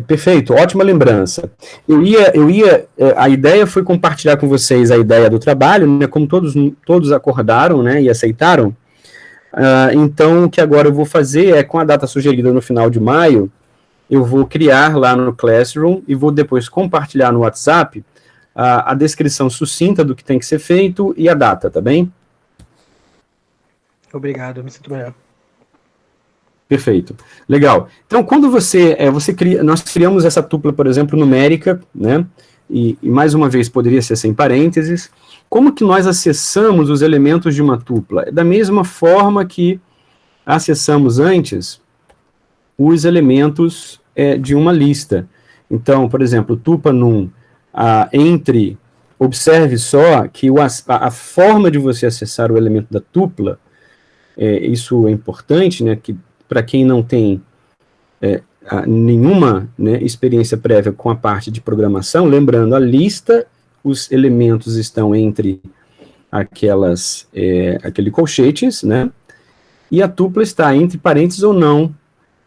Perfeito, ótima lembrança. A ideia foi compartilhar com vocês a ideia do trabalho, né, como todos acordaram, né, e aceitaram. Então, o que agora eu vou fazer é, com a data sugerida no final de maio, eu vou criar lá no Classroom e vou depois compartilhar no WhatsApp a descrição sucinta do que tem que ser feito e a data, tá bem? Obrigado, eu me sinto melhor. Perfeito. Legal. Então, quando nós criamos essa tupla, por exemplo, numérica, né? E mais uma vez poderia ser sem parênteses. Como que nós acessamos os elementos de uma tupla? Da mesma forma que acessamos antes os elementos de uma lista. Então, por exemplo, tupla num observe só que a forma de você acessar o elemento da tupla, isso é importante, né? Que para quem não tem nenhuma, né, experiência prévia com a parte de programação, lembrando, a lista, os elementos estão entre aquele colchetes, né, e a tupla está entre parênteses ou não,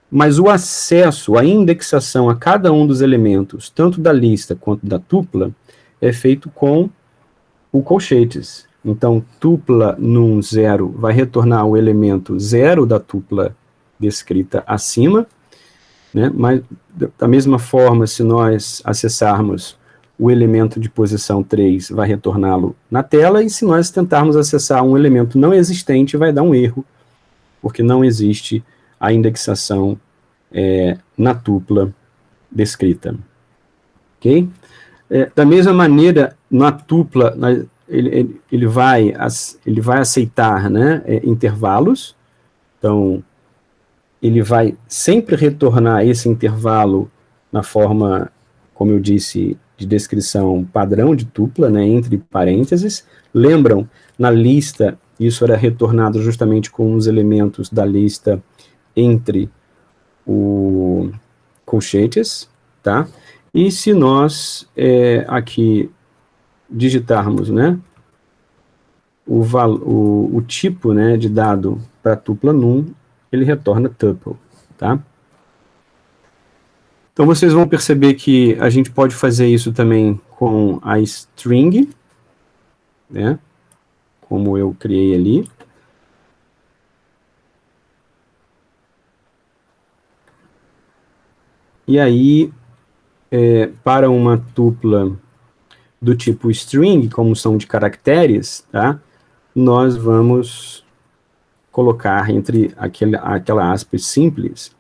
mas o acesso, a indexação a cada um dos elementos, tanto da lista quanto da tupla, é feito com o colchetes. Então, tupla num 0 vai retornar o elemento 0 da tupla descrita acima, né? Mas, da mesma forma, se nós acessarmos o elemento de posição 3, vai retorná-lo na tela, e se nós tentarmos acessar um elemento não existente, vai dar um erro, porque não existe a indexação na tupla descrita. Ok? Da mesma maneira, na tupla, ele vai aceitar, né, intervalos. Então, ele vai sempre retornar esse intervalo na forma, como eu disse, de descrição padrão de tupla, né, entre parênteses. Lembram, na lista, isso era retornado justamente com os elementos da lista entre o colchetes, tá? E se nós aqui digitarmos, né, o tipo, né, de dado para tupla num, ele retorna tuple, tá? Então, vocês vão perceber que a gente pode fazer isso também com a string, né, como eu criei ali. E aí, para uma tupla do tipo string, como são de caracteres, tá, nós vamos colocar entre aquela aspas simples.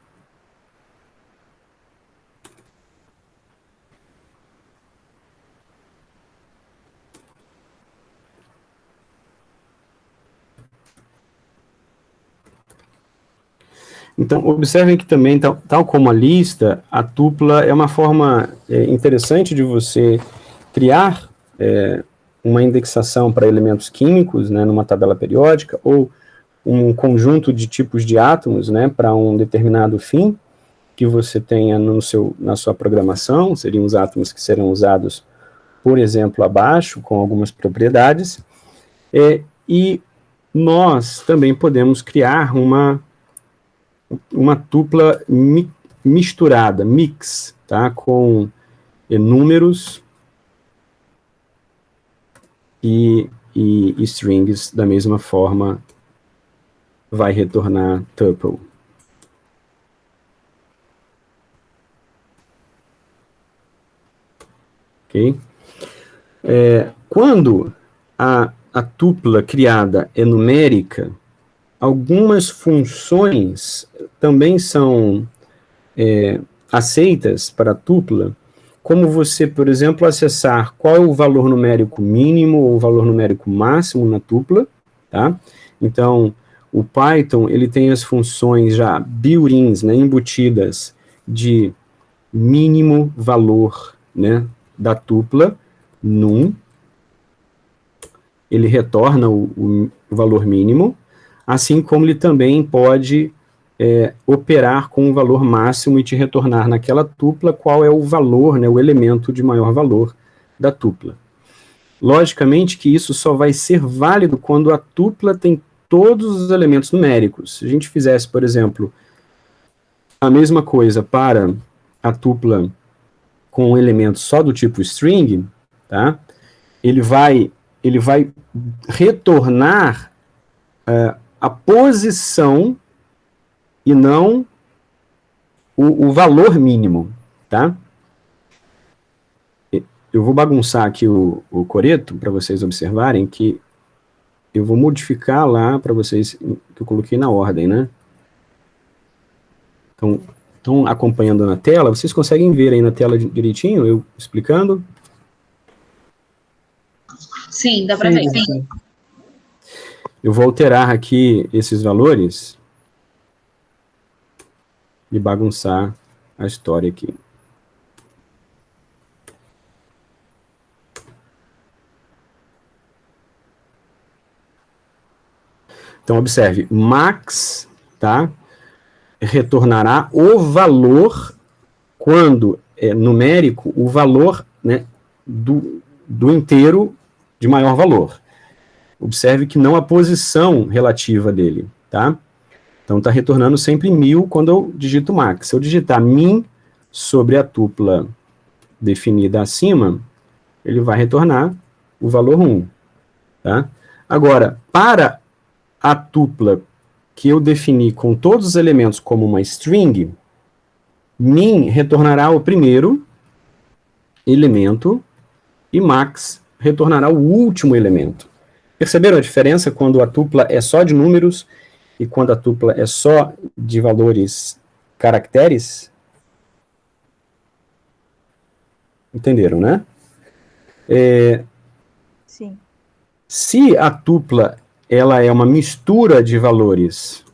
Então, observem que também, tal como a lista, a tupla é uma forma interessante de você criar uma indexação para elementos químicos, né, numa tabela periódica, ou um conjunto de tipos de átomos, né, para um determinado fim que você tenha na sua programação. Seriam os átomos que serão usados, por exemplo, abaixo, com algumas propriedades. E nós também podemos criar uma tupla misturada, mix, tá, com números e strings, da mesma forma, vai retornar tuple. Ok? Quando a tupla criada é numérica, algumas funções também são aceitas para a tupla, como você, por exemplo, acessar qual é o valor numérico mínimo ou o valor numérico máximo na tupla, tá? Então, o Python, ele tem as funções já built-ins, né, embutidas, de mínimo valor, né, da tupla, num, ele retorna o valor mínimo, assim como ele também pode operar com o valor máximo e te retornar naquela tupla qual é o valor, né, o elemento de maior valor da tupla. Logicamente que isso só vai ser válido quando a tupla tem todos os elementos numéricos. Se a gente fizesse, por exemplo, a mesma coisa para a tupla com um elemento só do tipo string, tá? Ele vai retornar a posição e não o valor mínimo, tá? Eu vou bagunçar aqui o coreto para vocês observarem que eu vou modificar lá para vocês, que eu coloquei na ordem, né? Então, estão acompanhando na tela, vocês conseguem ver aí na tela direitinho, eu explicando? Sim, dá para ver. Sim. Eu vou alterar aqui esses valores e bagunçar a história aqui. Então, observe, max, tá, retornará o valor quando é numérico, o valor, né, do inteiro de maior valor. Observe que não a posição relativa dele, tá? Então, está retornando sempre 1000 quando eu digito max. Se eu digitar min sobre a tupla definida acima, ele vai retornar o valor 1, tá? Agora, para a tupla que eu defini com todos os elementos como uma string, min retornará o primeiro elemento e max retornará o último elemento. Perceberam a diferença quando a tupla é só de números e quando a tupla é só de valores caracteres? Entenderam, né? Sim. Se a tupla ela é uma mistura de valores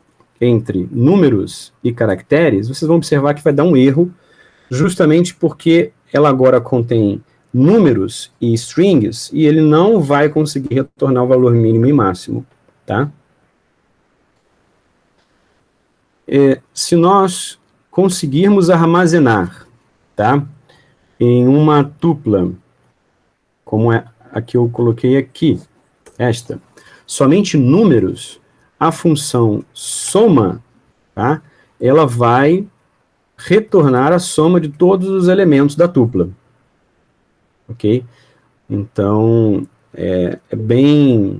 entre números e caracteres, vocês vão observar que vai dar um erro, justamente porque ela agora contém números e strings, e ele não vai conseguir retornar o valor mínimo e máximo, tá? Se nós conseguirmos armazenar, tá, em uma tupla, como é a que eu coloquei aqui, esta, somente números, a função soma, tá, ela vai retornar a soma de todos os elementos da tupla, ok? Então, é bem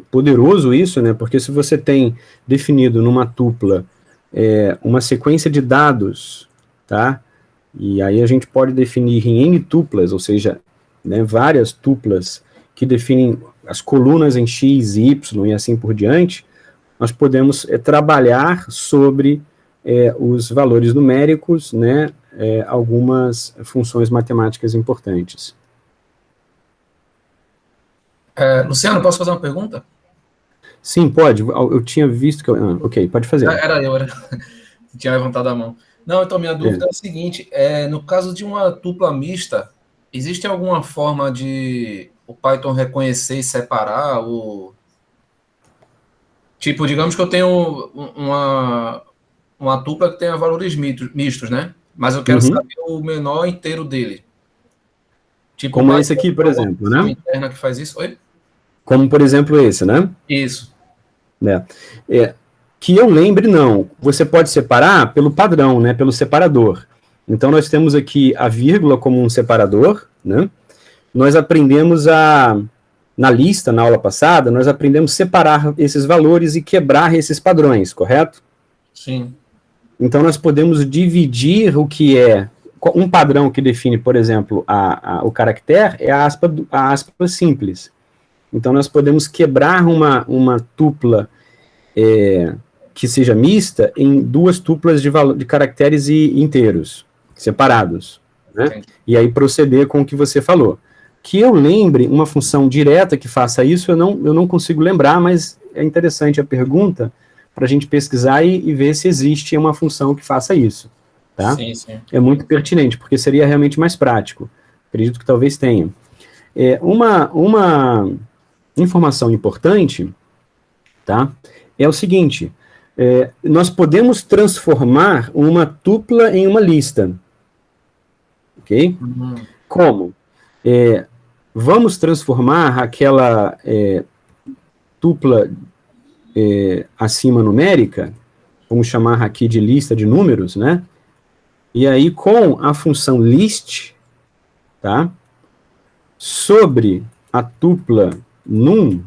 poderoso isso, né? Porque se você tem definido numa tupla uma sequência de dados, tá? E aí a gente pode definir em N tuplas, ou seja, né, várias tuplas que definem as colunas em X, Y e assim por diante, nós podemos trabalhar sobre os valores numéricos, né, algumas funções matemáticas importantes. Luciano, posso fazer uma pergunta? Sim, pode. Eu tinha visto que... ok, pode fazer. Era eu. Tinha levantado a mão. Não, então minha dúvida é a seguinte, no caso de uma tupla mista, existe alguma forma de o Python reconhecer e separar o... Tipo, digamos que eu tenho uma tupla que tenha valores mistos, né? Mas eu quero saber o menor inteiro dele. Tipo, como esse aqui, por exemplo, né? Interna que faz isso. Oi? Como, por exemplo, esse, né? Isso. Que eu lembre, não. Você pode separar pelo padrão, né? Pelo separador. Então, nós temos aqui a vírgula como um separador, né? Nós aprendemos na lista, na aula passada, nós aprendemos a separar esses valores e quebrar esses padrões, correto? Sim. Então, nós podemos dividir o que é um padrão que define, por exemplo, o caractere é a aspa simples. Então, nós podemos quebrar uma tupla que seja mista em duas tuplas de caracteres inteiros, separados, né? E aí proceder com o que você falou. Que eu lembre uma função direta que faça isso, eu não consigo lembrar, mas é interessante a pergunta para a gente pesquisar e ver se existe uma função que faça isso, tá? Sim, sim. É muito pertinente, porque seria realmente mais prático. Acredito que talvez tenha. Uma informação importante, tá? É o seguinte, nós podemos transformar uma tupla em uma lista, ok? Como? Vamos transformar aquela tupla acima numérica vamos chamar aqui de lista de números, né? E aí, com a função list, tá? Sobre a tupla num,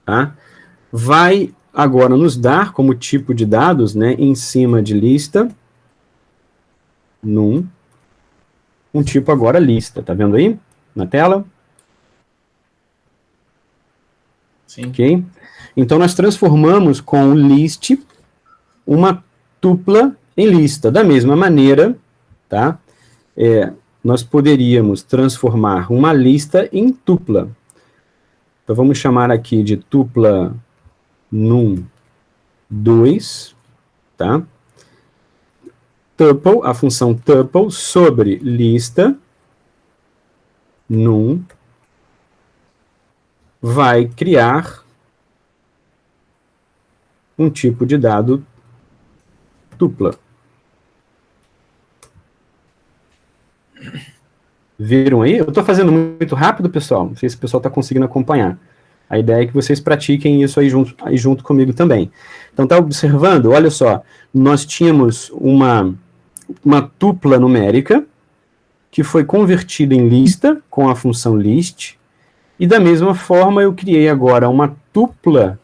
tá? Vai agora nos dar como tipo de dados, né, em cima de lista, num, um tipo agora lista, tá vendo aí na tela? Sim. Ok? Então, nós transformamos com o list uma tupla em lista. Da mesma maneira, tá? Nós poderíamos transformar uma lista em tupla. Então, vamos chamar aqui de tupla num 2, tá? Tuple, a função tuple sobre lista num vai criar um tipo de dado tupla. Viram aí? Eu estou fazendo muito rápido, pessoal. Não sei se o pessoal está conseguindo acompanhar. A ideia é que vocês pratiquem isso aí junto comigo também. Então, tá observando? Olha só. Nós tínhamos uma tupla numérica que foi convertida em lista com a função list. E da mesma forma, eu criei agora uma tupla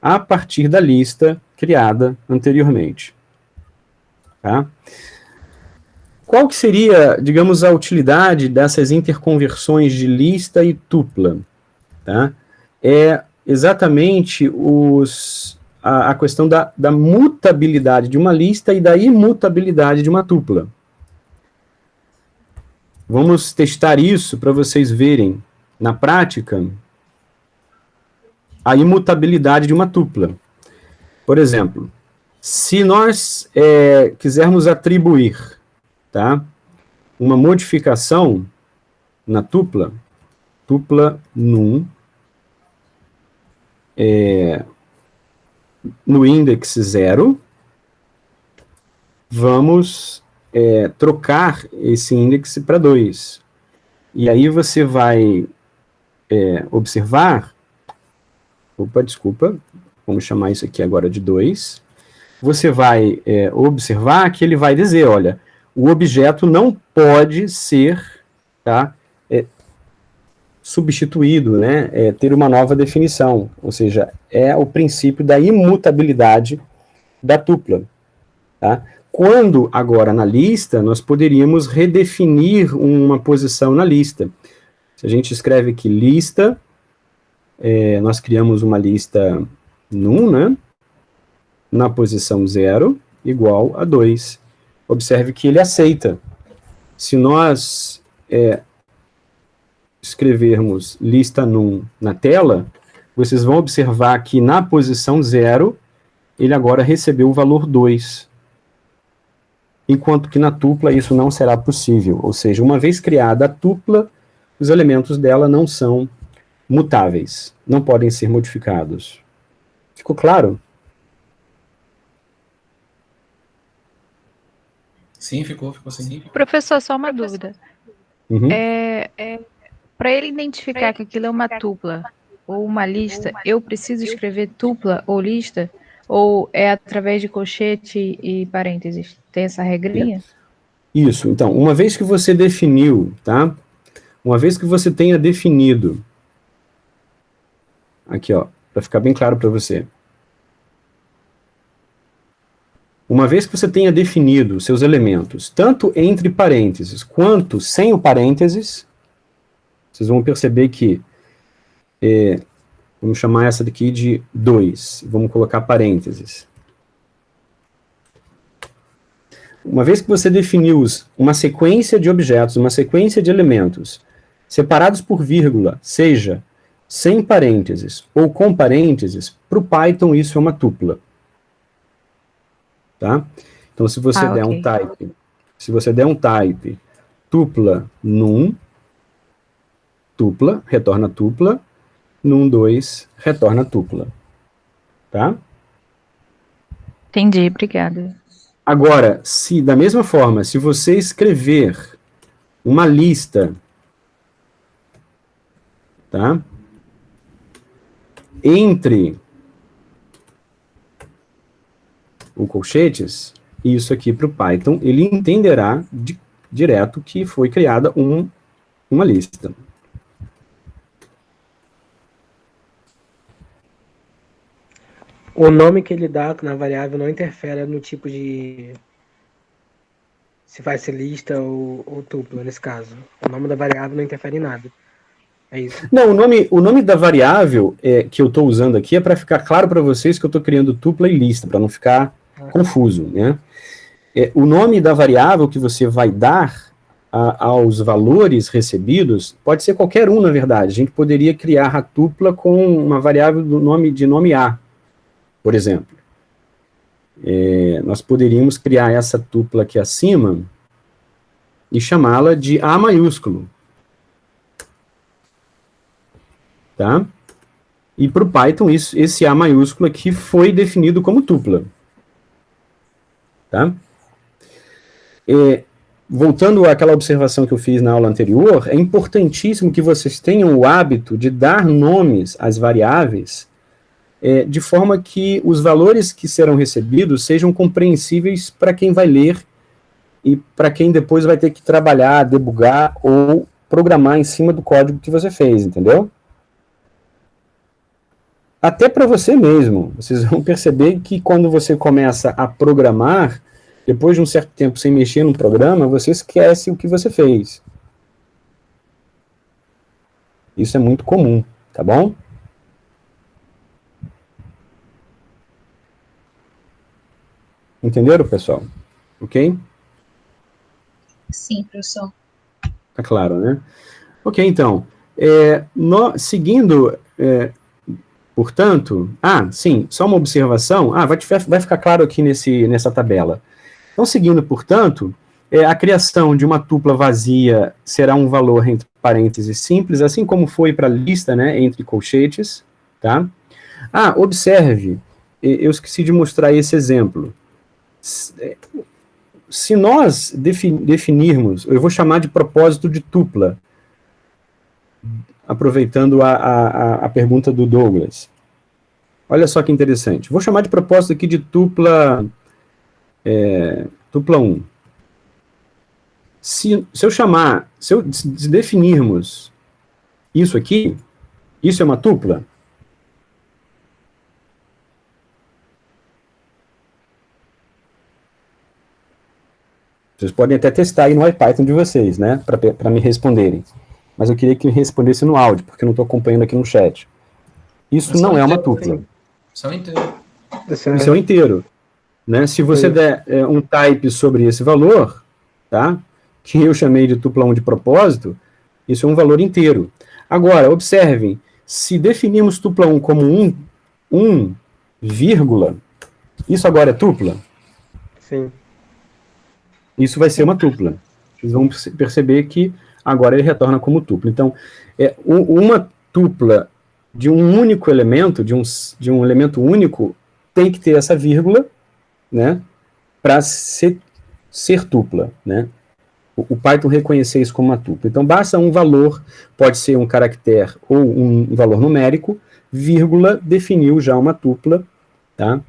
a partir da lista criada anteriormente. Tá? Qual que seria, digamos, a utilidade dessas interconversões de lista e tupla? Tá? É exatamente a questão da mutabilidade de uma lista e da imutabilidade de uma tupla. Vamos testar isso para vocês verem na prática a imutabilidade de uma tupla. Por exemplo, se nós quisermos atribuir, tá, uma modificação na tupla num, no index 0, vamos trocar esse índice para 2. E aí você vai observar, desculpa, vamos chamar isso aqui agora de 2, você vai observar que ele vai dizer, olha, o objeto não pode ser, tá, substituído, né, ter uma nova definição, ou seja, é o princípio da imutabilidade da tupla, tá? Quando, agora, na lista, nós poderíamos redefinir uma posição na lista. Se a gente escreve aqui lista, nós criamos uma lista num, né, na posição 0, igual a 2. Observe que ele aceita. Se nós escrevermos lista num na tela, vocês vão observar que na posição 0, ele agora recebeu o valor 2. Enquanto que na tupla isso não será possível. Ou seja, uma vez criada a tupla, os elementos dela não são mutáveis, não podem ser modificados. Ficou claro? Sim, ficou sim. Professor, só uma dúvida. Uhum. Para ele identificar que aquilo é uma tupla ou uma lista, eu preciso escrever tupla ou lista? Ou é através de colchete e parênteses? Tem essa regrinha? Isso. Então, uma vez que você definiu, tá? Uma vez que você tenha definido, aqui, ó, para ficar bem claro para você. Uma vez que você tenha definido seus elementos, tanto entre parênteses quanto sem o parênteses, vocês vão perceber que, vamos chamar essa daqui de 2, vamos colocar parênteses. Uma vez que você definiu uma sequência de objetos, uma sequência de elementos, separados por vírgula, seja sem parênteses ou com parênteses, para o Python isso é uma tupla. Tá? Então, se você der um type, tupla num, tupla, retorna tupla, num 2, retorna tupla. Tá? Entendi, obrigada. Agora, se da mesma forma, se você escrever uma lista, tá? Entre ou colchetes, isso aqui para o Python, ele entenderá direto que foi criada uma lista. O nome que ele dá na variável não interfere no tipo de... se vai ser lista ou tupla, nesse caso. O nome da variável não interfere em nada. É isso. Não, o nome da variável que eu estou usando aqui é para ficar claro para vocês que eu estou criando tupla e lista, para não ficar confuso, né? O nome da variável que você vai dar aos valores recebidos pode ser qualquer um, na verdade. A gente poderia criar a tupla com uma variável de nome A, por exemplo. Nós poderíamos criar essa tupla aqui acima e chamá-la de A maiúsculo. Tá? E para o Python, esse A maiúsculo aqui foi definido como tupla. Tá? Voltando àquela observação que eu fiz na aula anterior, é importantíssimo que vocês tenham o hábito de dar nomes às variáveis de forma que os valores que serão recebidos sejam compreensíveis para quem vai ler e para quem depois vai ter que trabalhar, debugar ou programar em cima do código que você fez, entendeu? Até para você mesmo. Vocês vão perceber que quando você começa a programar, depois de um certo tempo sem mexer no programa, você esquece o que você fez. Isso é muito comum, tá bom? Entenderam, pessoal? Ok? Sim, professor. Tá claro, né? Ok, então. Seguindo, portanto... sim, só uma observação. Vai ficar claro aqui nessa tabela. Então, seguindo, portanto, a criação de uma tupla vazia será um valor entre parênteses simples, assim como foi para a lista, né, entre colchetes, tá? Observe, eu esqueci de mostrar esse exemplo. Se nós definirmos, eu vou chamar de propósito de tupla, aproveitando a pergunta do Douglas. Olha só que interessante. Vou chamar de propósito aqui de tupla 1. Se definirmos isso aqui, isso é uma tupla? Vocês podem até testar aí no IPython de vocês, né, para me responderem. Mas eu queria que me respondesse no áudio, porque eu não estou acompanhando aqui no chat. Isso não é uma tupla. Isso é um inteiro. Isso é um inteiro. Né? Se você der um type sobre esse valor, tá, que eu chamei de tupla 1 de propósito, isso é um valor inteiro. Agora, observem, se definirmos tupla 1 como 1, vírgula, isso agora é tupla? Sim. Isso vai ser uma tupla. Vocês vão perceber que agora ele retorna como tupla. Então, uma tupla de um único elemento, de um elemento único, tem que ter essa vírgula, né, para ser tupla, né? O Python reconhecer isso como uma tupla. Então, basta um valor, pode ser um caractere ou um valor numérico, vírgula, definiu já uma tupla, tá?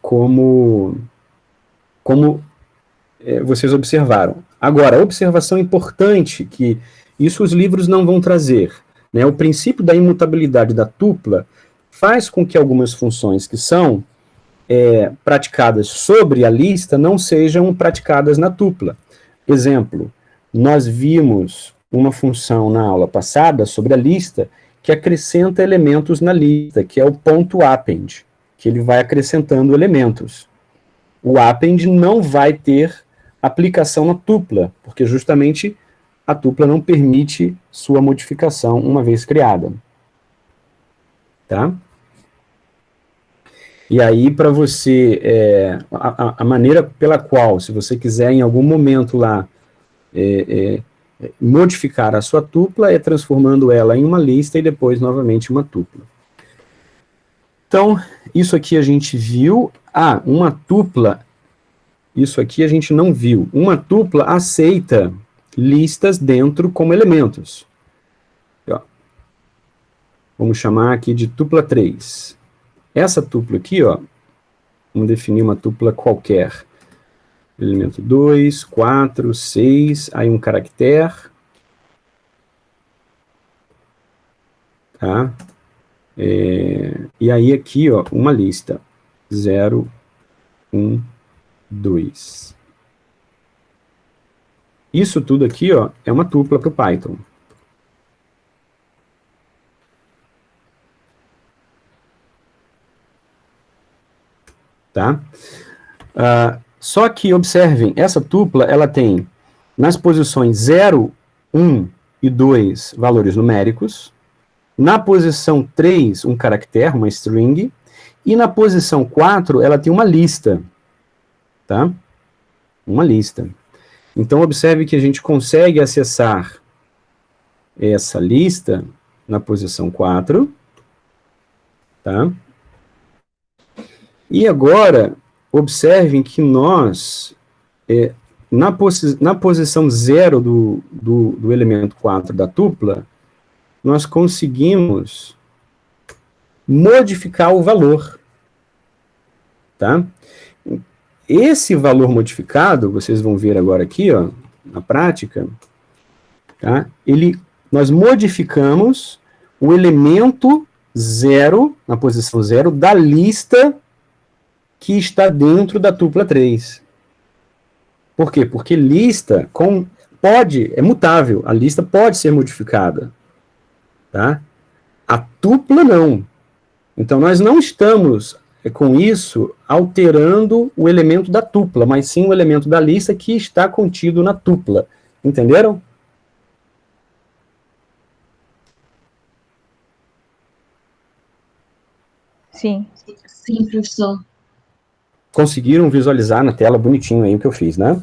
Como vocês observaram. Agora, observação importante, que isso os livros não vão trazer, né? O princípio da imutabilidade da tupla faz com que algumas funções que são praticadas sobre a lista não sejam praticadas na tupla. Exemplo, nós vimos uma função na aula passada sobre a lista que acrescenta elementos na lista, que é o ponto append, que ele vai acrescentando elementos. O append não vai ter aplicação na tupla, porque justamente a tupla não permite sua modificação uma vez criada. Tá? E aí, para você, a maneira pela qual, se você quiser em algum momento lá modificar a sua tupla, é transformando ela em uma lista e depois novamente uma tupla. Então, isso aqui a gente viu. Uma tupla, isso aqui a gente não viu. Uma tupla aceita listas dentro como elementos. Ó, vamos chamar aqui de tupla 3. Essa tupla aqui, ó, Vamos definir uma tupla qualquer. Elemento 2, 4, 6, aí um caractere. Tá? E aí aqui, ó, uma lista. 0, 1, 2. Isso tudo aqui, ó, é uma tupla para o Python. Tá? Só que, observem, essa tupla, ela tem, nas posições 0, 1 e 2, valores numéricos. Na posição 3, um caractere, uma string. E na posição 4, ela tem uma lista. Tá? Uma lista. Então, observe que a gente consegue acessar essa lista na posição 4. Tá? E agora, observem que nós, na posição 0 do elemento 4 da tupla, nós conseguimos modificar o valor. Tá? Esse valor modificado, vocês vão ver agora aqui, ó, na prática, tá? Nós modificamos o elemento 0, na posição 0, da lista que está dentro da tupla 3. Por quê? Porque lista é mutável, a lista pode ser modificada. Tá? A tupla não. Então, nós não estamos, com isso, alterando o elemento da tupla, mas sim o elemento da lista que está contido na tupla. Entenderam? Sim. Sim, professor. Conseguiram visualizar na tela bonitinho aí o que eu fiz, né?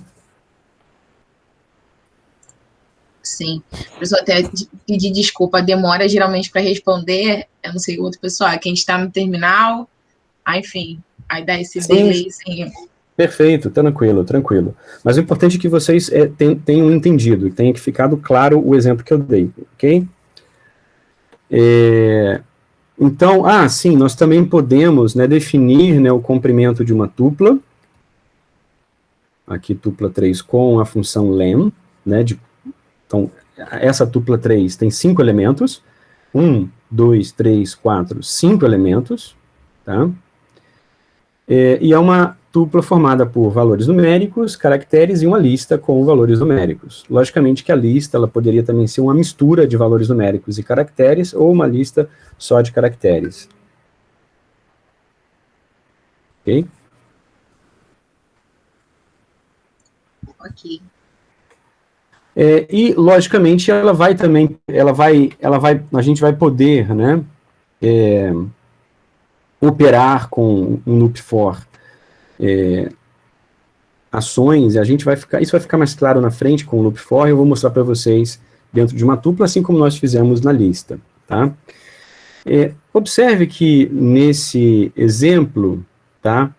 Sim. Professor, até pedir desculpa, a demora geralmente para responder, eu não sei, outro pessoal, quem está no terminal, enfim, aí dá esse delay. Sim. Perfeito, tranquilo, tranquilo. Mas o importante é que vocês tenham entendido, tenha que ficado claro o exemplo que eu dei, ok? Então, sim, nós também podemos, né, definir, né, o comprimento de uma tupla, aqui tupla 3 com a função len, né, então, essa tupla 3 tem 5 elementos, 1, 2, 3, 4, 5 elementos, tá? E é uma tupla formada por valores numéricos, caracteres e uma lista com valores numéricos. Logicamente que a lista ela poderia também ser uma mistura de valores numéricos e caracteres, ou uma lista só de caracteres. Ok? Ok. E, logicamente, ela vai também, a gente vai poder, né, operar com um loop for ações, e isso vai ficar mais claro na frente com o loop for, eu vou mostrar para vocês dentro de uma tupla, assim como nós fizemos na lista, tá? Observe que nesse exemplo, tá,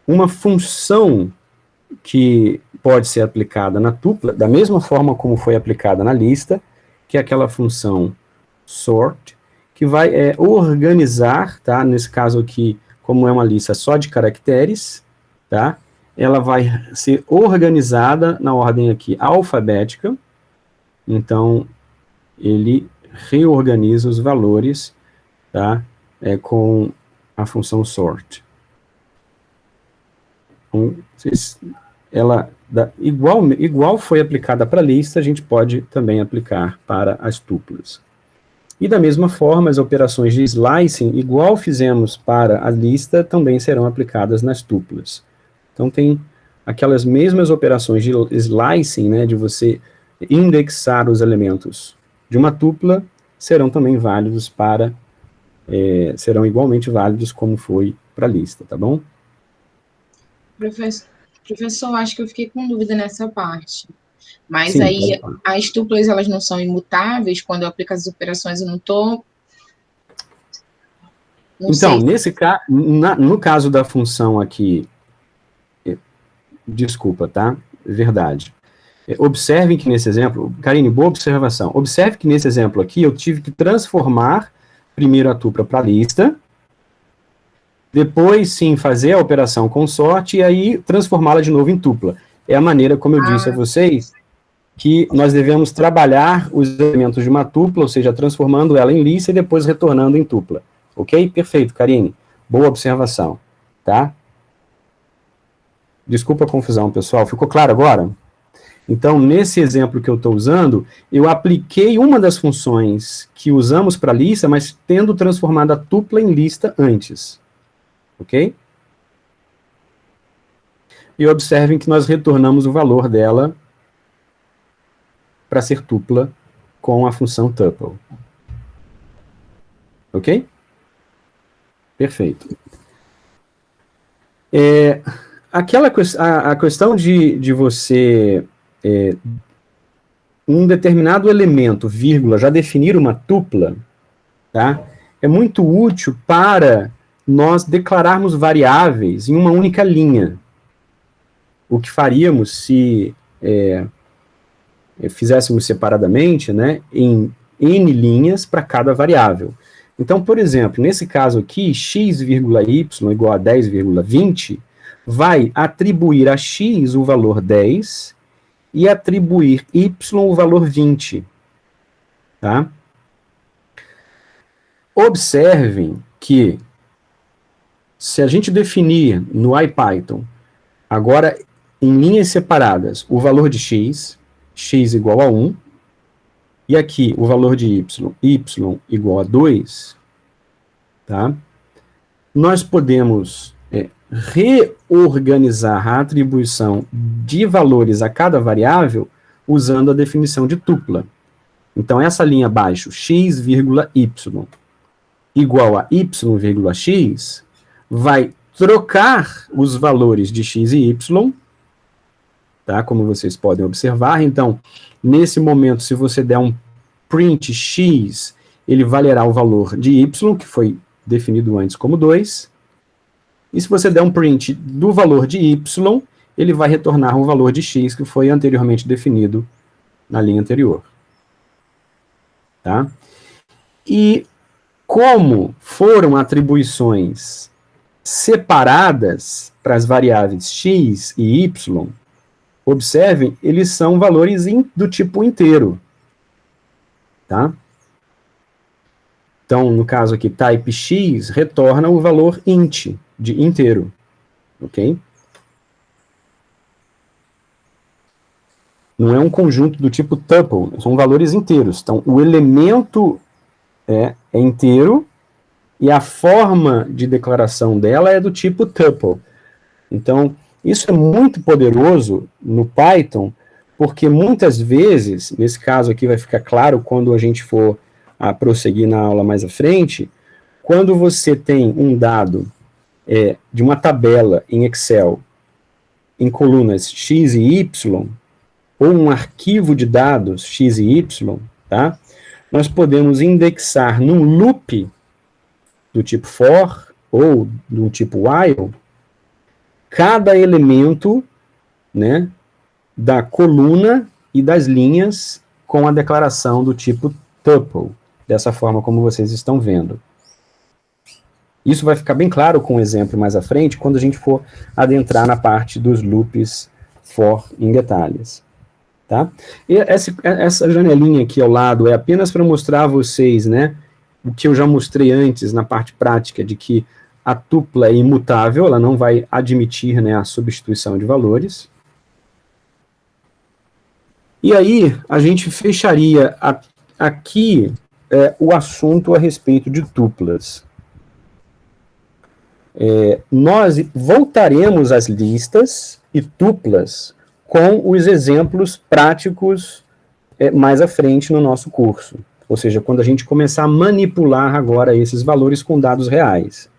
uma função que pode ser aplicada na tupla, da mesma forma como foi aplicada na lista, que é aquela função sort, que vai organizar, tá, nesse caso aqui, como é uma lista só de caracteres, tá, ela vai ser organizada na ordem aqui alfabética, então ele reorganiza os valores, tá, com a função sort. Então, igual foi aplicada para a lista, a gente pode também aplicar para as tuplas. E da mesma forma, as operações de slicing, igual fizemos para a lista, também serão aplicadas nas tuplas. Então tem aquelas mesmas operações de slicing, né, de você indexar os elementos de uma tupla, serão também válidos para, serão igualmente válidos como foi para a lista, tá bom? Professor, acho que eu fiquei com dúvida nessa parte. Mas Sim, aí, as tuplas, elas não são imutáveis? Quando eu aplico as operações, eu não estou... Então, no caso da função aqui, desculpa, tá? Verdade. Observem que nesse exemplo, Karine, boa observação. Observe que nesse exemplo aqui, eu tive que transformar primeiro a tupla para a lista, depois sim fazer a operação consorte e aí transformá-la de novo em tupla. É a maneira, como eu disse a vocês, que nós devemos trabalhar os elementos de uma tupla, ou seja, transformando ela em lista e depois retornando em tupla. Ok? Perfeito, Karine. Boa observação. Tá? Desculpa a confusão, pessoal. Ficou claro agora? Então, nesse exemplo que eu estou usando, eu apliquei uma das funções que usamos para lista, mas tendo transformado a tupla em lista antes. Ok? E observem que nós retornamos o valor dela para ser tupla com a função tuple. Ok? Perfeito. A questão de você, um determinado elemento, vírgula, já definir uma tupla, tá? É muito útil para nós declararmos variáveis em uma única linha. O que faríamos se fizéssemos separadamente, né, em N linhas para cada variável. Então, por exemplo, nesse caso aqui, x, y igual a 10,20, vai atribuir a x o valor 10 e atribuir y o valor 20. Tá? Observem que, se a gente definir no IPython, agora em linhas separadas, o valor de x igual a 1, e aqui o valor de y igual a 2, tá? Nós podemos reorganizar a atribuição de valores a cada variável usando a definição de tupla. Então, essa linha abaixo, x, y, igual a y,x, vai trocar os valores de x e y, tá? Como vocês podem observar. Então, nesse momento, se você der um print x, ele valerá o valor de y, que foi definido antes como 2, e se você der um print do valor de y, ele vai retornar o valor de x, que foi anteriormente definido na linha anterior. Tá? E como foram atribuições separadas para as variáveis x e y, observem, eles são valores do tipo inteiro. Tá? Então, no caso aqui, type x retorna o valor int, de inteiro. Ok? Não é um conjunto do tipo tuple, são valores inteiros. Então, o elemento é inteiro e a forma de declaração dela é do tipo tuple. Então, isso é muito poderoso no Python, porque muitas vezes, nesse caso aqui vai ficar claro quando a gente for prosseguir na aula mais à frente, quando você tem um dado de uma tabela em Excel em colunas x e y, ou um arquivo de dados x e y, tá? Nós podemos indexar num loop do tipo for ou do tipo while cada elemento, né, da coluna e das linhas com a declaração do tipo tuple, dessa forma como vocês estão vendo. Isso vai ficar bem claro com o exemplo mais à frente, quando a gente for adentrar na parte dos loops for em detalhes. Tá? E essa janelinha aqui ao lado é apenas para mostrar a vocês, né, o que eu já mostrei antes na parte prática, de que a tupla é imutável, ela não vai admitir, né, a substituição de valores. E aí, a gente fecharia aqui o assunto a respeito de tuplas. Nós voltaremos às listas e tuplas com os exemplos práticos mais à frente no nosso curso. Ou seja, quando a gente começar a manipular agora esses valores com dados reais.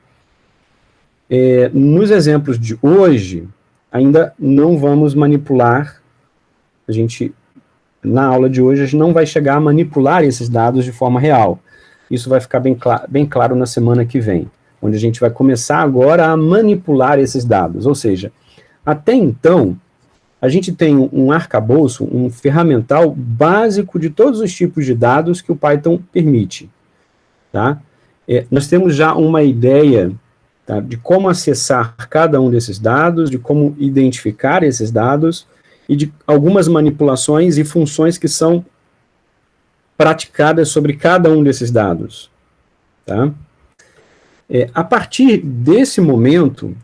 Nos exemplos de hoje, ainda não vamos manipular, na aula de hoje, a gente não vai chegar a manipular esses dados de forma real. Isso vai ficar bem claro na semana que vem, onde a gente vai começar agora a manipular esses dados. Ou seja, até então, a gente tem um arcabouço, um ferramental básico de todos os tipos de dados que o Python permite. Tá? Nós temos já uma ideia tá? De como acessar cada um desses dados, de como identificar esses dados e de algumas manipulações e funções que são praticadas sobre cada um desses dados, tá? A partir desse momento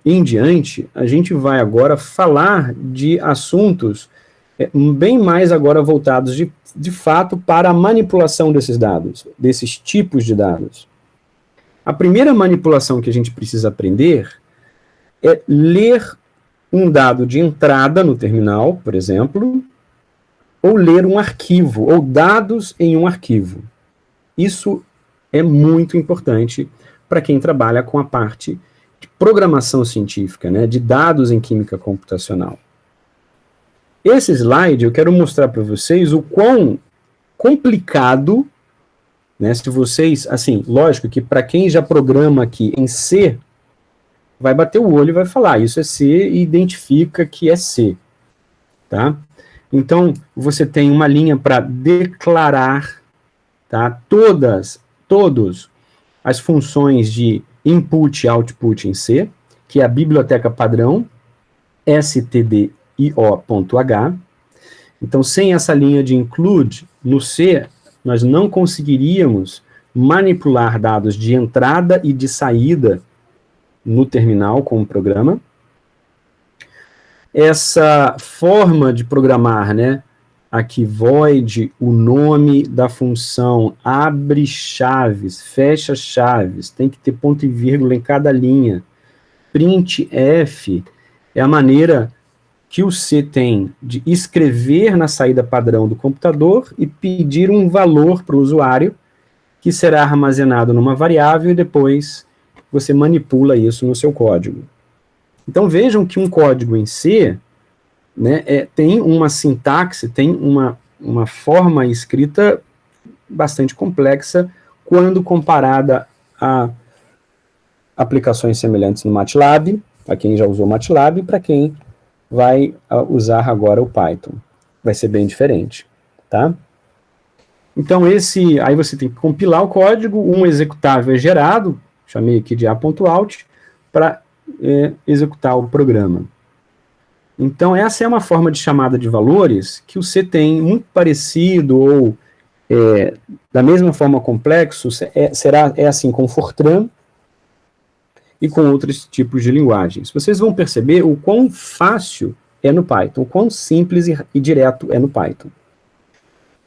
em diante, a gente vai agora falar de assuntos bem mais agora voltados de fato para a manipulação desses dados, desses tipos de dados. A primeira manipulação que a gente precisa aprender é ler um dado de entrada no terminal, por exemplo, ou ler um arquivo, ou dados em um arquivo. Isso é muito importante para quem trabalha com a parte de programação científica, né, de dados em química computacional. Esse slide eu quero mostrar para vocês o quão complicado, né, se vocês, assim, lógico que para quem já programa aqui em C, vai bater o olho e vai falar, isso é C e identifica que é C, tá? Então, você tem uma linha para declarar, tá, todas as funções de input e output em C, que é a biblioteca padrão, stdio.h. Então, sem essa linha de include, no C, nós não conseguiríamos manipular dados de entrada e de saída no terminal com o programa. Essa forma de programar, né, aqui void, o nome da função, abre chaves, fecha chaves, tem que ter ponto e vírgula em cada linha. Printf é a maneira que o C tem de escrever na saída padrão do computador e pedir um valor para o usuário, que será armazenado numa variável e depois você manipula isso no seu código. Então vejam que um código em C, né, tem uma sintaxe, tem uma forma escrita bastante complexa quando comparada a aplicações semelhantes no MATLAB, para quem já usou MATLAB, e para quem vai usar agora o Python. Vai ser bem diferente, tá? Então aí você tem que compilar o código, um executável é gerado, chamei aqui de a.out, para executar o programa. Então, essa é uma forma de chamada de valores que o C tem muito parecido, ou da mesma forma complexo, é assim com Fortran e com outros tipos de linguagens. Vocês vão perceber o quão fácil é no Python, o quão simples e direto é no Python.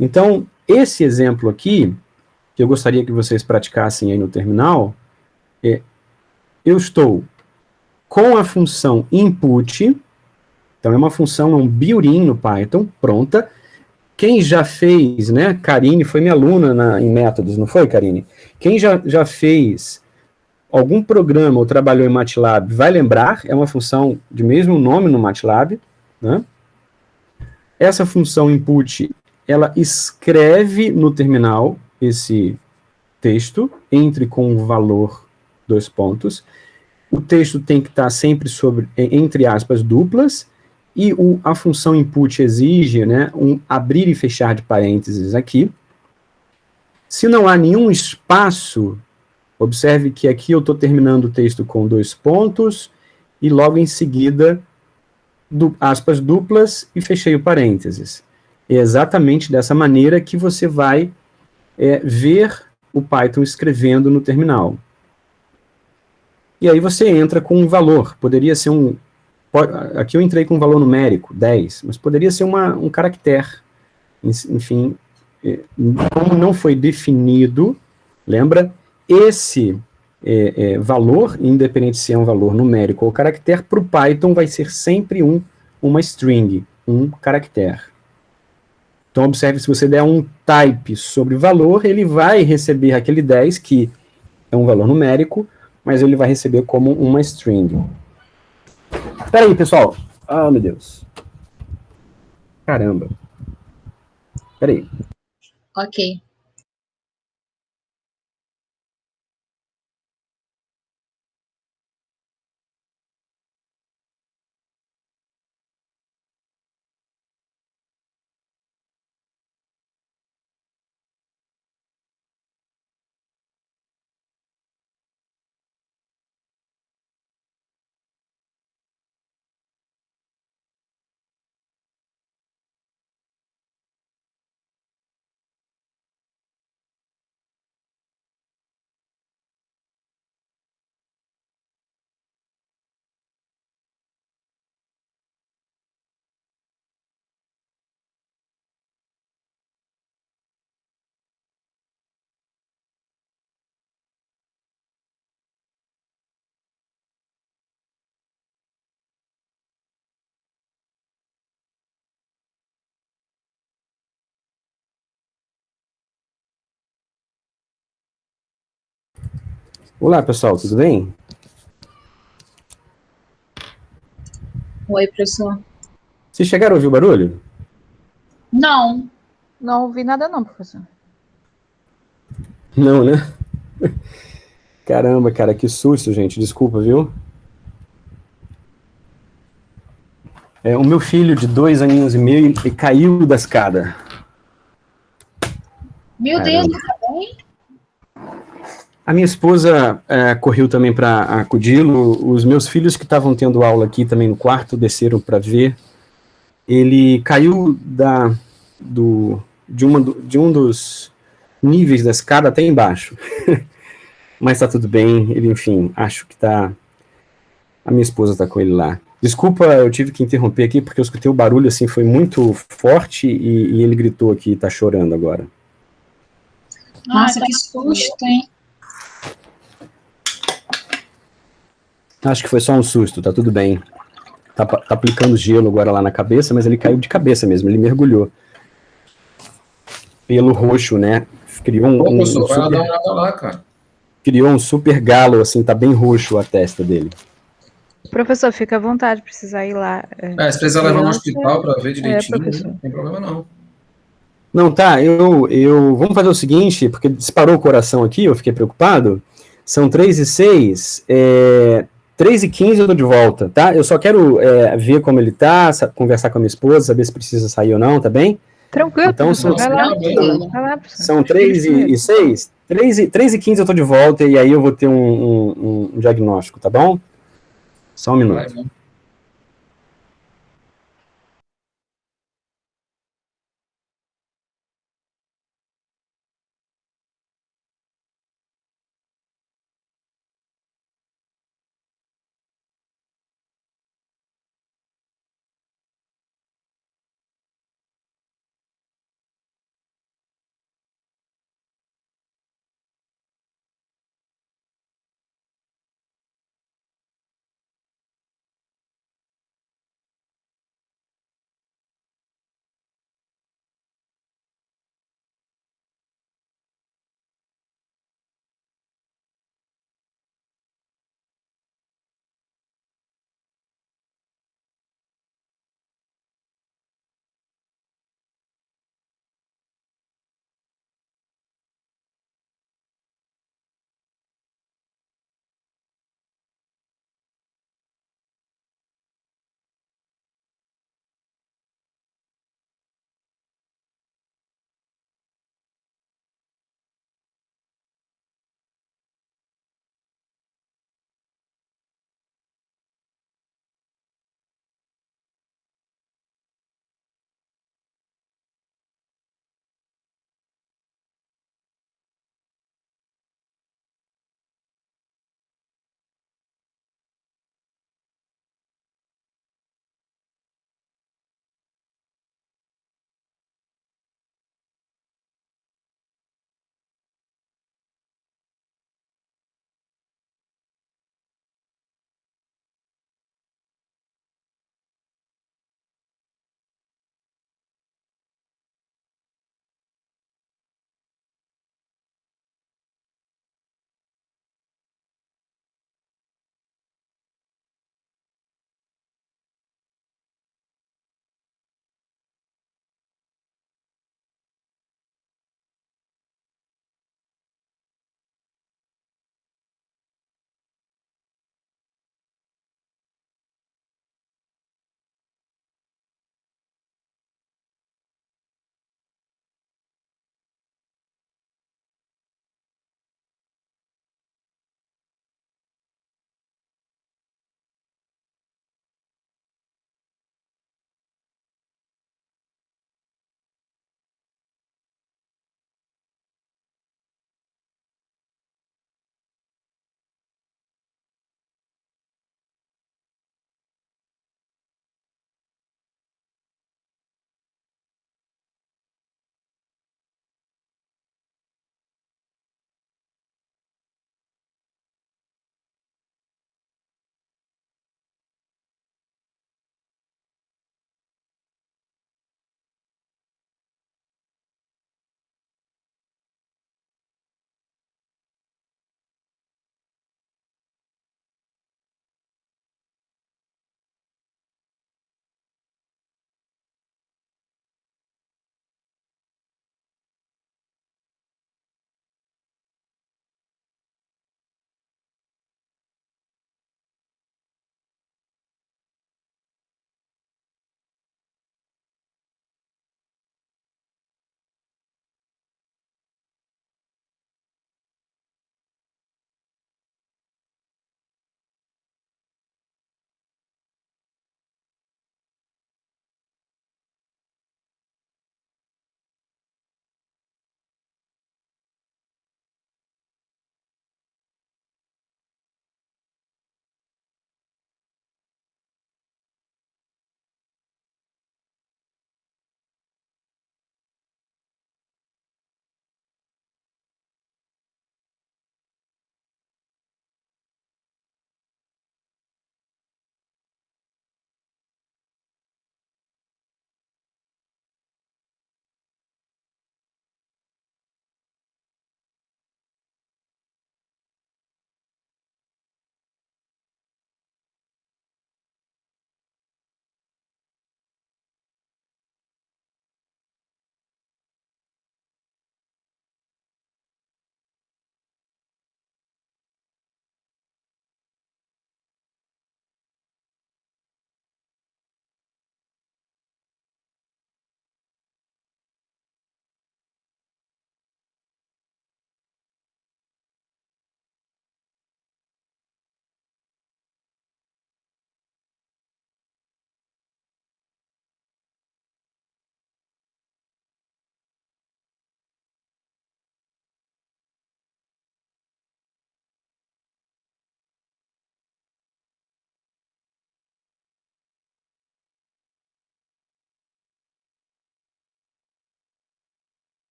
Então, esse exemplo aqui, que eu gostaria que vocês praticassem aí no terminal, eu estou com a função input. Então, é uma função, é um built-in no Python, pronta. Quem já fez, né, Karine foi minha aluna em métodos, não foi, Karine? Quem já fez algum programa ou trabalhou em MATLAB vai lembrar, é uma função de mesmo nome no MATLAB, né? Essa função input, ela escreve no terminal esse texto, entre com o valor, dois pontos. O texto tem que estar sempre entre aspas duplas, e a função input exige, né, um abrir e fechar de parênteses aqui. Se não há nenhum espaço, observe que aqui eu estou terminando o texto com dois pontos, e logo em seguida, aspas duplas, e fechei o parênteses. É exatamente dessa maneira que você vai ver o Python escrevendo no terminal. E aí você entra com um valor, poderia ser aqui eu entrei com um valor numérico, 10, mas poderia ser um caractere. Enfim, como não foi definido, lembra, esse valor, independente se é um valor numérico ou caractere, para o Python vai ser sempre uma string, um caractere. Então, observe, se você der um type sobre valor, ele vai receber aquele 10, que é um valor numérico, mas ele vai receber como uma string. Espera aí, pessoal. Ah, meu Deus. Caramba. Espera aí. Ok. Olá, pessoal, tudo bem? Oi, professor. Vocês chegaram a ouvir o barulho? Não. Não ouvi nada não, professor. Não, né? Caramba, cara, que susto, gente. Desculpa, viu? O meu filho de 2 aninhos e meio ele caiu da escada. Meu Deus, Caramba. tá bem? A minha esposa correu também para acudi-lo. Os meus filhos que estavam tendo aula aqui também no quarto desceram para ver. Ele caiu de um dos níveis da escada até embaixo. Mas tá tudo bem. Ele, enfim, acho que tá. A minha esposa tá com ele lá. Desculpa, eu tive que interromper aqui porque eu escutei o barulho assim, foi muito forte e ele gritou aqui e tá chorando agora. Nossa, que susto, hein? Acho que foi só um susto, tá tudo bem. Tá aplicando gelo agora lá na cabeça, mas ele caiu de cabeça mesmo, ele mergulhou. Pelo roxo, né? Criou Pô, professor, vai lá dar uma olhada lá, cara. criou um super galo, assim, tá bem roxo a testa dele. Professor, fica à vontade, precisar ir lá. Se precisar levar no Criança, hospital para ver direitinho, professor. não tem problema não. Não, tá, vamos fazer o seguinte, porque disparou o coração aqui, eu fiquei preocupado. São 3h06, 3h15 eu tô de volta, tá? Eu só quero ver como ele tá, conversar com a minha esposa, saber se precisa sair ou não, tá bem? Tranquilo, Então, professor. Vai lá. Tranquilo. Vai lá, professor. São 3h06, 3h15 eu tô de volta e aí eu vou ter um diagnóstico, tá bom? Só um minuto. Vai,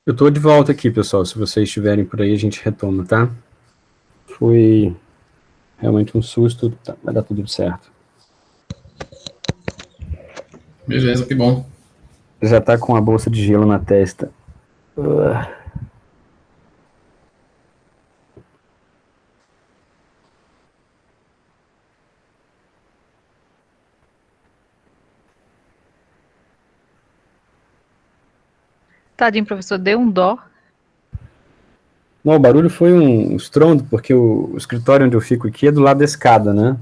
Eu estou de volta aqui, pessoal. Se vocês estiverem por aí, a gente retoma, tá? Foi realmente um susto. Tá, vai dar tudo certo. Beleza, que bom. Já tá com a bolsa de gelo na testa. Tadinho, professor, deu um dó. Não, o barulho foi um estrondo, porque o escritório onde eu fico aqui é do lado da escada, né?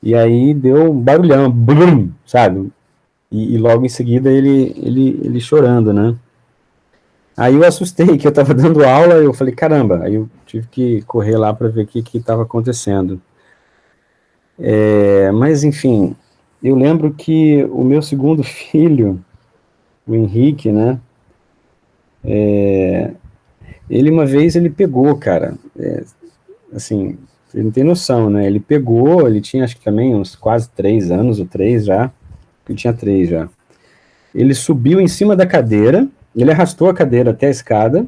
E aí deu um barulhão, blum, sabe? E logo em seguida ele chorando, né? Aí eu assustei, que eu tava dando aula, eu falei, caramba, aí eu tive que correr lá para ver o que estava acontecendo. Mas, enfim, eu lembro que o meu segundo filho, o Henrique, né? Ele uma vez, ele pegou, cara, assim, ele não tem noção, né? Ele pegou, ele tinha acho que também uns quase 3 anos, ou 3 já, ele tinha 3 já. Ele subiu em cima da cadeira, ele arrastou a cadeira até a escada,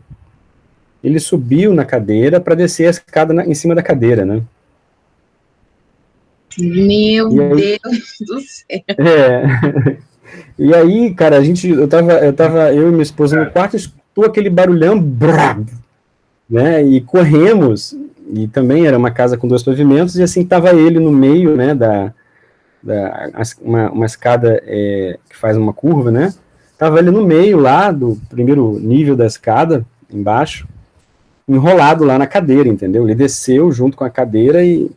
ele subiu na cadeira para descer a escada em cima da cadeira, né? Meu Deus do céu. E aí, cara, eu e minha esposa no quarto, escutou aquele barulhão, brab, né? E corremos, e também era uma casa com 2 pavimentos, e assim tava ele no meio, né, uma escada que faz uma curva, né? Tava ele no meio lá do primeiro nível da escada, embaixo, enrolado lá na cadeira, entendeu? Ele desceu junto com a cadeira e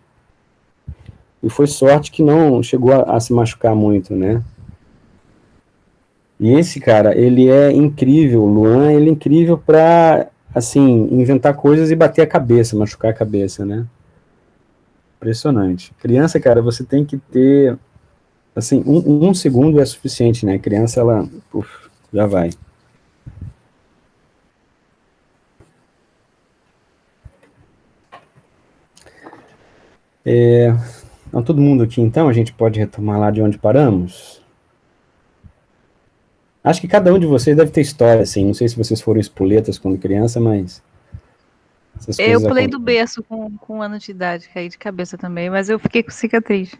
foi sorte que não chegou a se machucar muito, né? E esse cara, ele é incrível, o Luan, ele é incrível pra, assim, inventar coisas e bater a cabeça, machucar a cabeça, né? Impressionante. Criança, cara, você tem que ter, assim, um segundo é suficiente, né? Criança, ela, já vai. Então, todo mundo aqui, então, a gente pode retomar lá de onde paramos? Acho que cada um de vocês deve ter história, assim, não sei se vocês foram espoletas quando criança, mas... Eu pulei do berço com 1 ano de idade, caí de cabeça também, mas eu fiquei com cicatriz.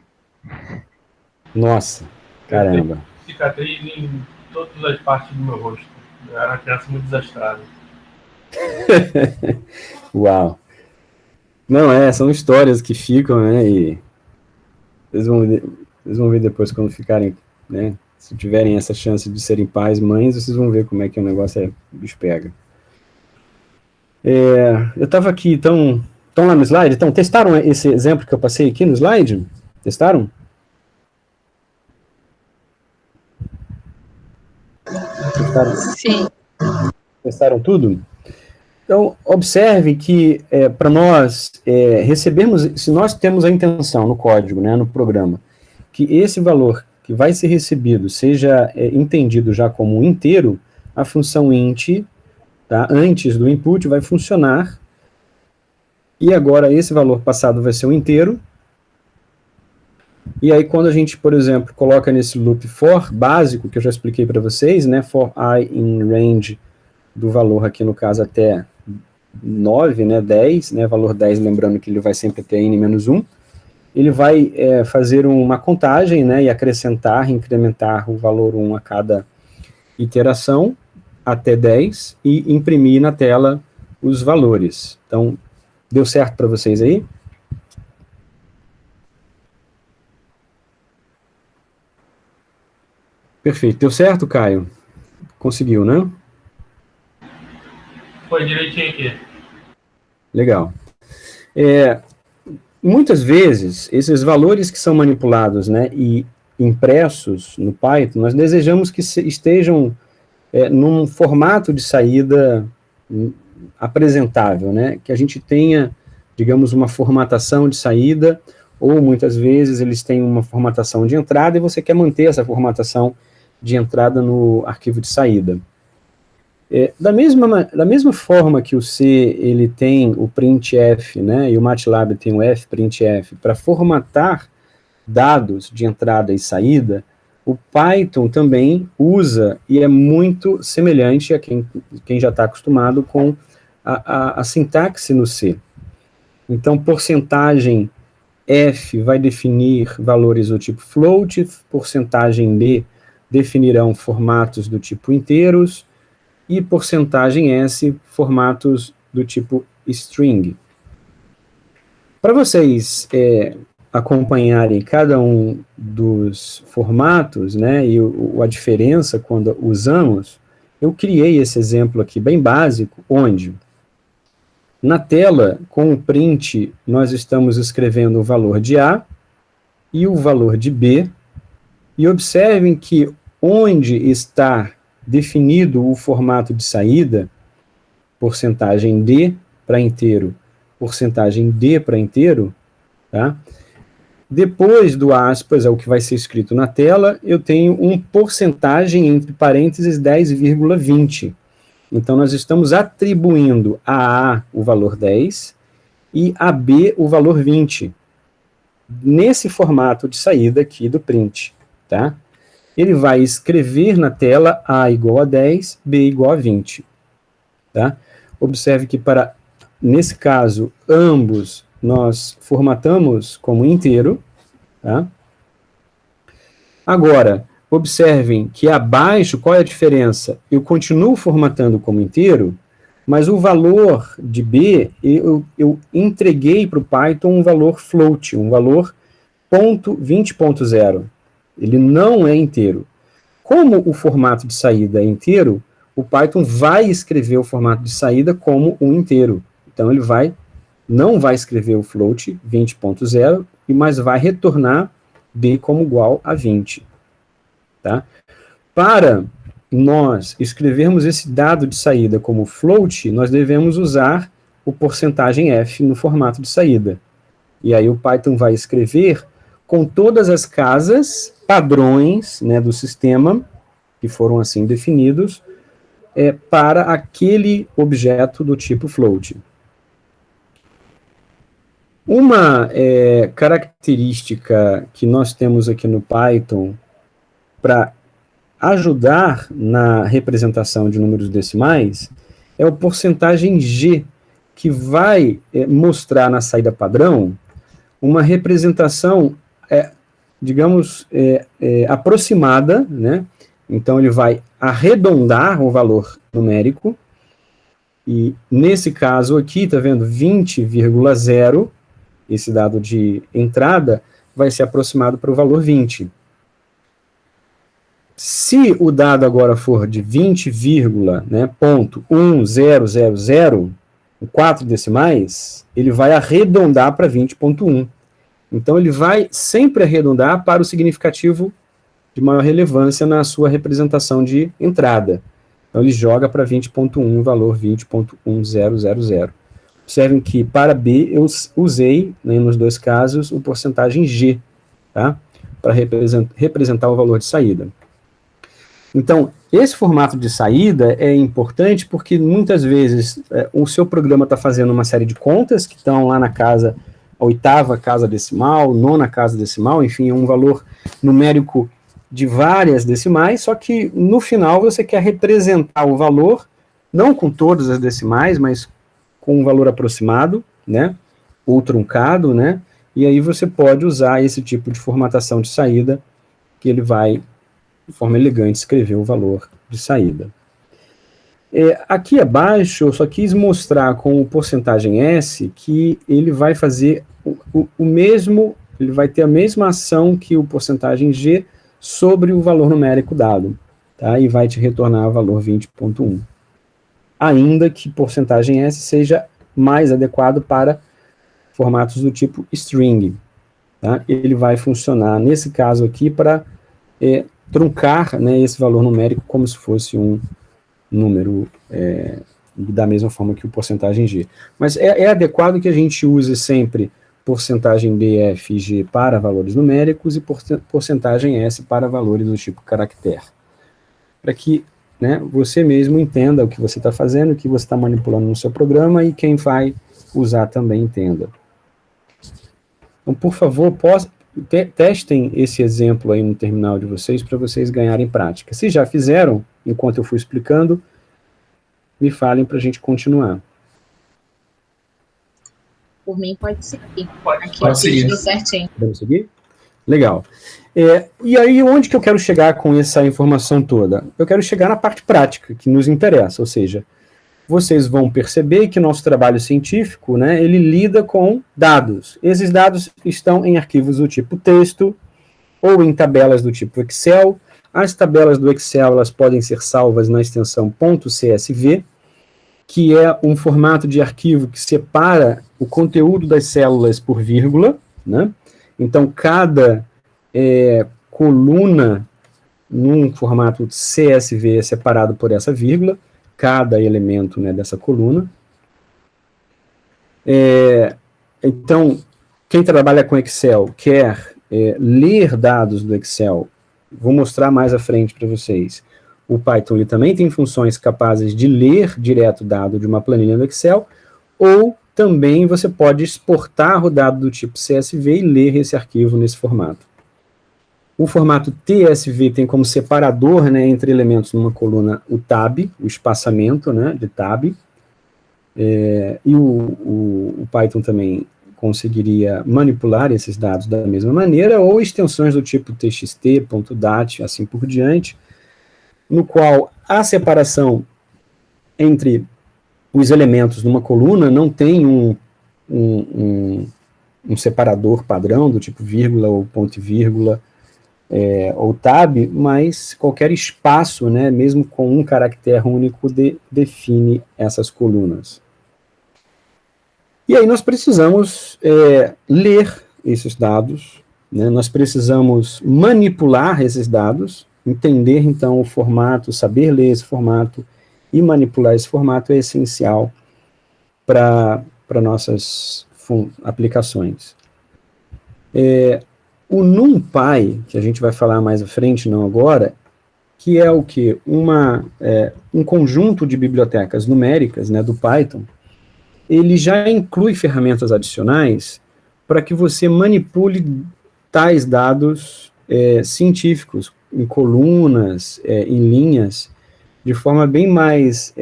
Nossa, caramba. Cicatriz em todas as partes do meu rosto. Eu era uma criança muito desastrada. Uau. Não, são histórias que ficam, né, e vocês vão ver depois quando ficarem, né, se tiverem essa chance de serem pais, mães, vocês vão ver como é que o negócio o bicho pega. Eu estava aqui, estão lá no slide? Então, testaram esse exemplo que eu passei aqui no slide? Testaram? Sim. Testaram tudo? Então, observe que para nós recebermos, se nós temos a intenção no código, né, no programa, que esse valor que vai ser recebido seja entendido já como inteiro, a função int, tá, antes do input, vai funcionar, e agora esse valor passado vai ser um inteiro, e aí quando a gente, por exemplo, coloca nesse loop for básico, que eu já expliquei para vocês, né, for I in range do valor aqui no caso até 9, né, 10, né, valor 10, lembrando que ele vai sempre ter n-1, ele vai fazer uma contagem, né, e acrescentar, incrementar o valor 1 a cada iteração, até 10, e imprimir na tela os valores. Então, deu certo para vocês aí? Perfeito. Deu certo, Caio? Conseguiu, né? Foi direitinho aqui. Legal. Muitas vezes, esses valores que são manipulados, né, e impressos no Python, nós desejamos que estejam num formato de saída apresentável, né, que a gente tenha, digamos, uma formatação de saída, ou muitas vezes eles têm uma formatação de entrada e você quer manter essa formatação de entrada no arquivo de saída. Da mesma forma que o C ele tem o printf, né, e o MATLAB tem o fprintf, para formatar dados de entrada e saída, o Python também usa, e é muito semelhante a quem já está acostumado com a sintaxe no C. Então, porcentagem F vai definir valores do tipo float, porcentagem D definirão formatos do tipo inteiros, e porcentagem S, formatos do tipo string. Para vocês acompanharem cada um dos formatos, né, e a diferença quando usamos, eu criei esse exemplo aqui bem básico, onde na tela, com o print, nós estamos escrevendo o valor de A e o valor de B, e observem que onde está definido o formato de saída, porcentagem D para inteiro, porcentagem D para inteiro, tá? Depois do aspas, é o que vai ser escrito na tela, eu tenho um porcentagem entre parênteses 10,20. Então, nós estamos atribuindo a A o valor 10 e a B o valor 20, nesse formato de saída aqui do print, tá? Ele vai escrever na tela A igual a 10, B igual a 20, tá? Observe que nesse caso, ambos nós formatamos como inteiro, tá? Agora, observem que abaixo, qual é a diferença? Eu continuo formatando como inteiro, mas o valor de B, eu entreguei para o Python um valor float, um valor 20.0. Ele não é inteiro. Como o formato de saída é inteiro, o Python vai escrever o formato de saída como um inteiro. Então, ele não vai escrever o float 20.0, mas vai retornar B como igual a 20. Tá? Para nós escrevermos esse dado de saída como float, nós devemos usar o porcentagem F no formato de saída. E aí o Python vai escrever com todas as casas, padrões, né, do sistema, que foram assim definidos, para aquele objeto do tipo float. Uma característica que nós temos aqui no Python para ajudar na representação de números decimais é o porcentagem G, que vai mostrar na saída padrão uma representação, digamos, aproximada, né? Então, ele vai arredondar o valor numérico, e nesse caso aqui, tá vendo, 20,0, esse dado de entrada, vai ser aproximado para o valor 20. Se o dado agora for de 20,1000, 4 decimais, ele vai arredondar para 20.1. Então, ele vai sempre arredondar para o significativo de maior relevância na sua representação de entrada. Então, ele joga para 20.1, valor 20.1000. Observem que para B eu usei, né, nos dois casos, o porcentagem G, tá? Para representar o valor de saída. Então, esse formato de saída é importante porque muitas vezes o seu programa está fazendo uma série de contas que estão lá na casa, a 8ª casa decimal, 9ª casa decimal, enfim, é um valor numérico de várias decimais, só que no final você quer representar o valor, não com todas as decimais, mas com um valor aproximado, né, ou truncado, né, e aí você pode usar esse tipo de formatação de saída, que ele vai, de forma elegante, escrever o valor de saída. Aqui abaixo, eu só quis mostrar com o porcentagem S que ele vai fazer o mesmo, ele vai ter a mesma ação que o porcentagem G sobre o valor numérico dado, tá? E vai te retornar o valor 20.1. Ainda que porcentagem S seja mais adequado para formatos do tipo string, tá? Ele vai funcionar, nesse caso aqui, para truncar, né, esse valor numérico como se fosse um número da mesma forma que o porcentagem G. Mas é adequado que a gente use sempre porcentagem D, F e G para valores numéricos e porcentagem S para valores do tipo caractere. Para que, né, você mesmo entenda o que você está fazendo, o que você está manipulando no seu programa e quem vai usar também entenda. Então, por favor, testem esse exemplo aí no terminal de vocês para vocês ganharem prática. Se já fizeram, enquanto eu fui explicando, me falem para a gente continuar. Por mim, pode seguir. Aqui Pode seguir. tudo certinho. Podemos seguir? Legal. E aí, onde que eu quero chegar com essa informação toda? Eu quero chegar na parte prática, que nos interessa, ou seja, vocês vão perceber que o nosso trabalho científico, né, ele lida com dados. Esses dados estão em arquivos do tipo texto, ou em tabelas do tipo Excel. As tabelas do Excel, elas podem ser salvas na extensão .csv, que é um formato de arquivo que separa o conteúdo das células por vírgula, né? Então, cada coluna num formato CSV é separado por essa vírgula, cada elemento, né, dessa coluna. Então, quem trabalha com Excel quer ler dados do Excel, vou mostrar mais à frente para vocês. O Python ele também tem funções capazes de ler direto o dado de uma planilha do Excel, ou também você pode exportar o dado do tipo CSV e ler esse arquivo nesse formato. O formato TSV tem como separador, né, entre elementos numa coluna o tab, o espaçamento, né, de tab, e o Python também conseguiria manipular esses dados da mesma maneira, ou extensões do tipo txt, .dat, assim por diante, no qual a separação entre os elementos numa coluna não tem um separador padrão, do tipo vírgula ou ponto e vírgula, ou tab, mas qualquer espaço, né, mesmo com um caractere único, define essas colunas. E aí nós precisamos ler esses dados, né, nós precisamos manipular esses dados, entender, então, o formato, saber ler esse formato e manipular esse formato é essencial para nossas aplicações. O NumPy, que a gente vai falar mais à frente, não agora, que é o quê? Um conjunto de bibliotecas numéricas, né, do Python, ele já inclui ferramentas adicionais para que você manipule tais dados científicos, em colunas, em linhas, de forma bem mais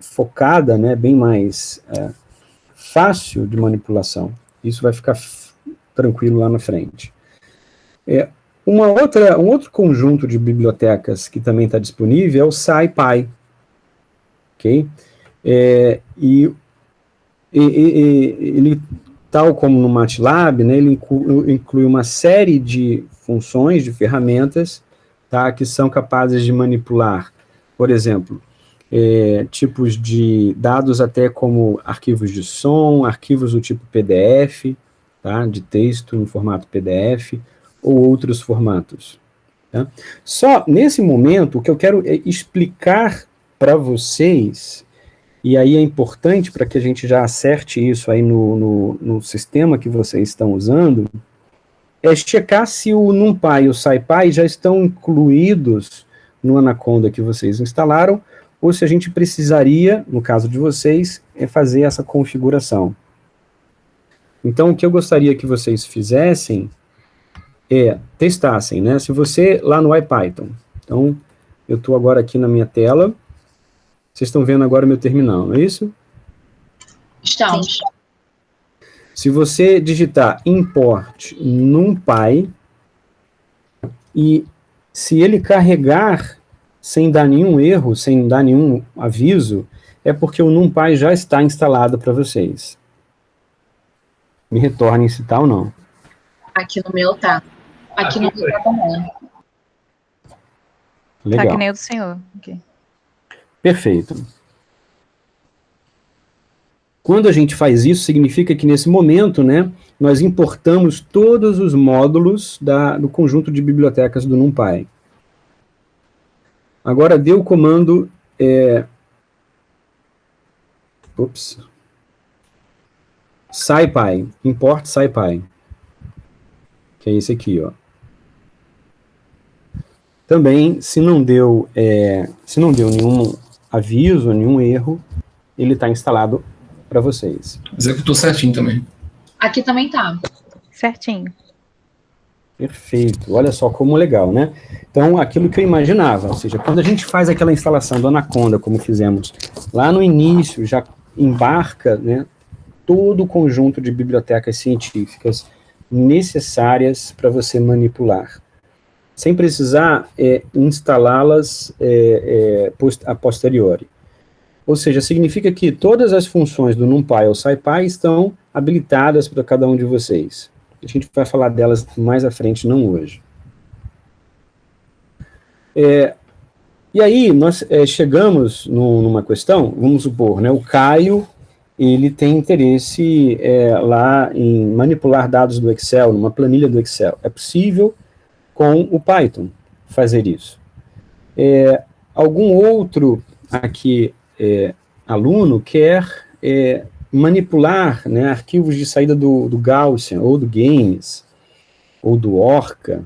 focada, né, bem mais fácil de manipulação. Isso vai ficar tranquilo lá na frente. Um outro conjunto de bibliotecas que também está disponível é o SciPy. Ok? Ele, tal como no MATLAB, né, ele inclui uma série de funções, de ferramentas, tá, que são capazes de manipular, por exemplo, tipos de dados até como arquivos de som, arquivos do tipo PDF, tá, de texto no formato PDF, ou outros formatos. Tá? Só nesse momento, o que eu quero explicar para vocês, e aí é importante para que a gente já acerte isso aí no sistema que vocês estão usando, é checar se o NumPy e o SciPy já estão incluídos no Anaconda que vocês instalaram, ou se a gente precisaria, no caso de vocês, fazer essa configuração. Então, o que eu gostaria que vocês fizessem testassem, né? Se você, lá no IPython, então, eu estou agora aqui na minha tela, vocês estão vendo agora o meu terminal, não é isso? Estamos. Se você digitar import NumPy, e se ele carregar sem dar nenhum erro, sem dar nenhum aviso, é porque o NumPy já está instalado para vocês. Me retornem se tá ou não. Aqui no meu tá. Aqui no meu tá também. Legal. Tá que nem o do senhor. Okay. Perfeito. Quando a gente faz isso, significa que nesse momento, né, nós importamos todos os módulos do conjunto de bibliotecas do NumPy. Agora dê o comando SciPy, import SciPy, que é esse aqui, ó. Também, se não deu nenhum aviso, nenhum erro, ele está instalado para vocês. Executou certinho também. Aqui também tá. Certinho. Perfeito, olha só como legal, né? Então, aquilo que eu imaginava, ou seja, quando a gente faz aquela instalação do Anaconda, como fizemos lá no início, já embarca, né, todo o conjunto de bibliotecas científicas necessárias para você manipular, sem precisar instalá-las a posteriori. Ou seja, significa que todas as funções do NumPy ou SciPy estão habilitadas para cada um de vocês. A gente vai falar delas mais à frente, não hoje. E aí, nós chegamos numa questão, vamos supor, né, o Caio, ele tem interesse lá em manipular dados do Excel, numa planilha do Excel. É possível, com o Python, fazer isso. Algum outro aqui, aluno, quer manipular, né, arquivos de saída do Gaussian, ou do Games, ou do Orca,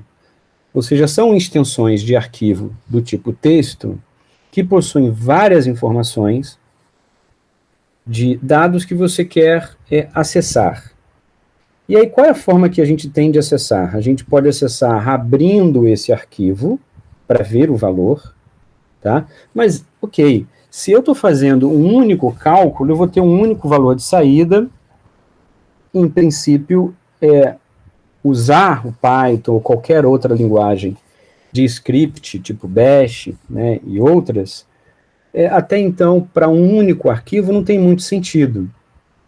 ou seja, são extensões de arquivo do tipo texto, que possuem várias informações de dados que você quer acessar. E aí, qual é a forma que a gente tem de acessar? A gente pode acessar abrindo esse arquivo, para ver o valor, tá? Mas, ok, se eu estou fazendo um único cálculo, eu vou ter um único valor de saída. Em princípio, usar o Python ou qualquer outra linguagem de script, tipo Bash, né, e outras, até então, para um único arquivo, não tem muito sentido,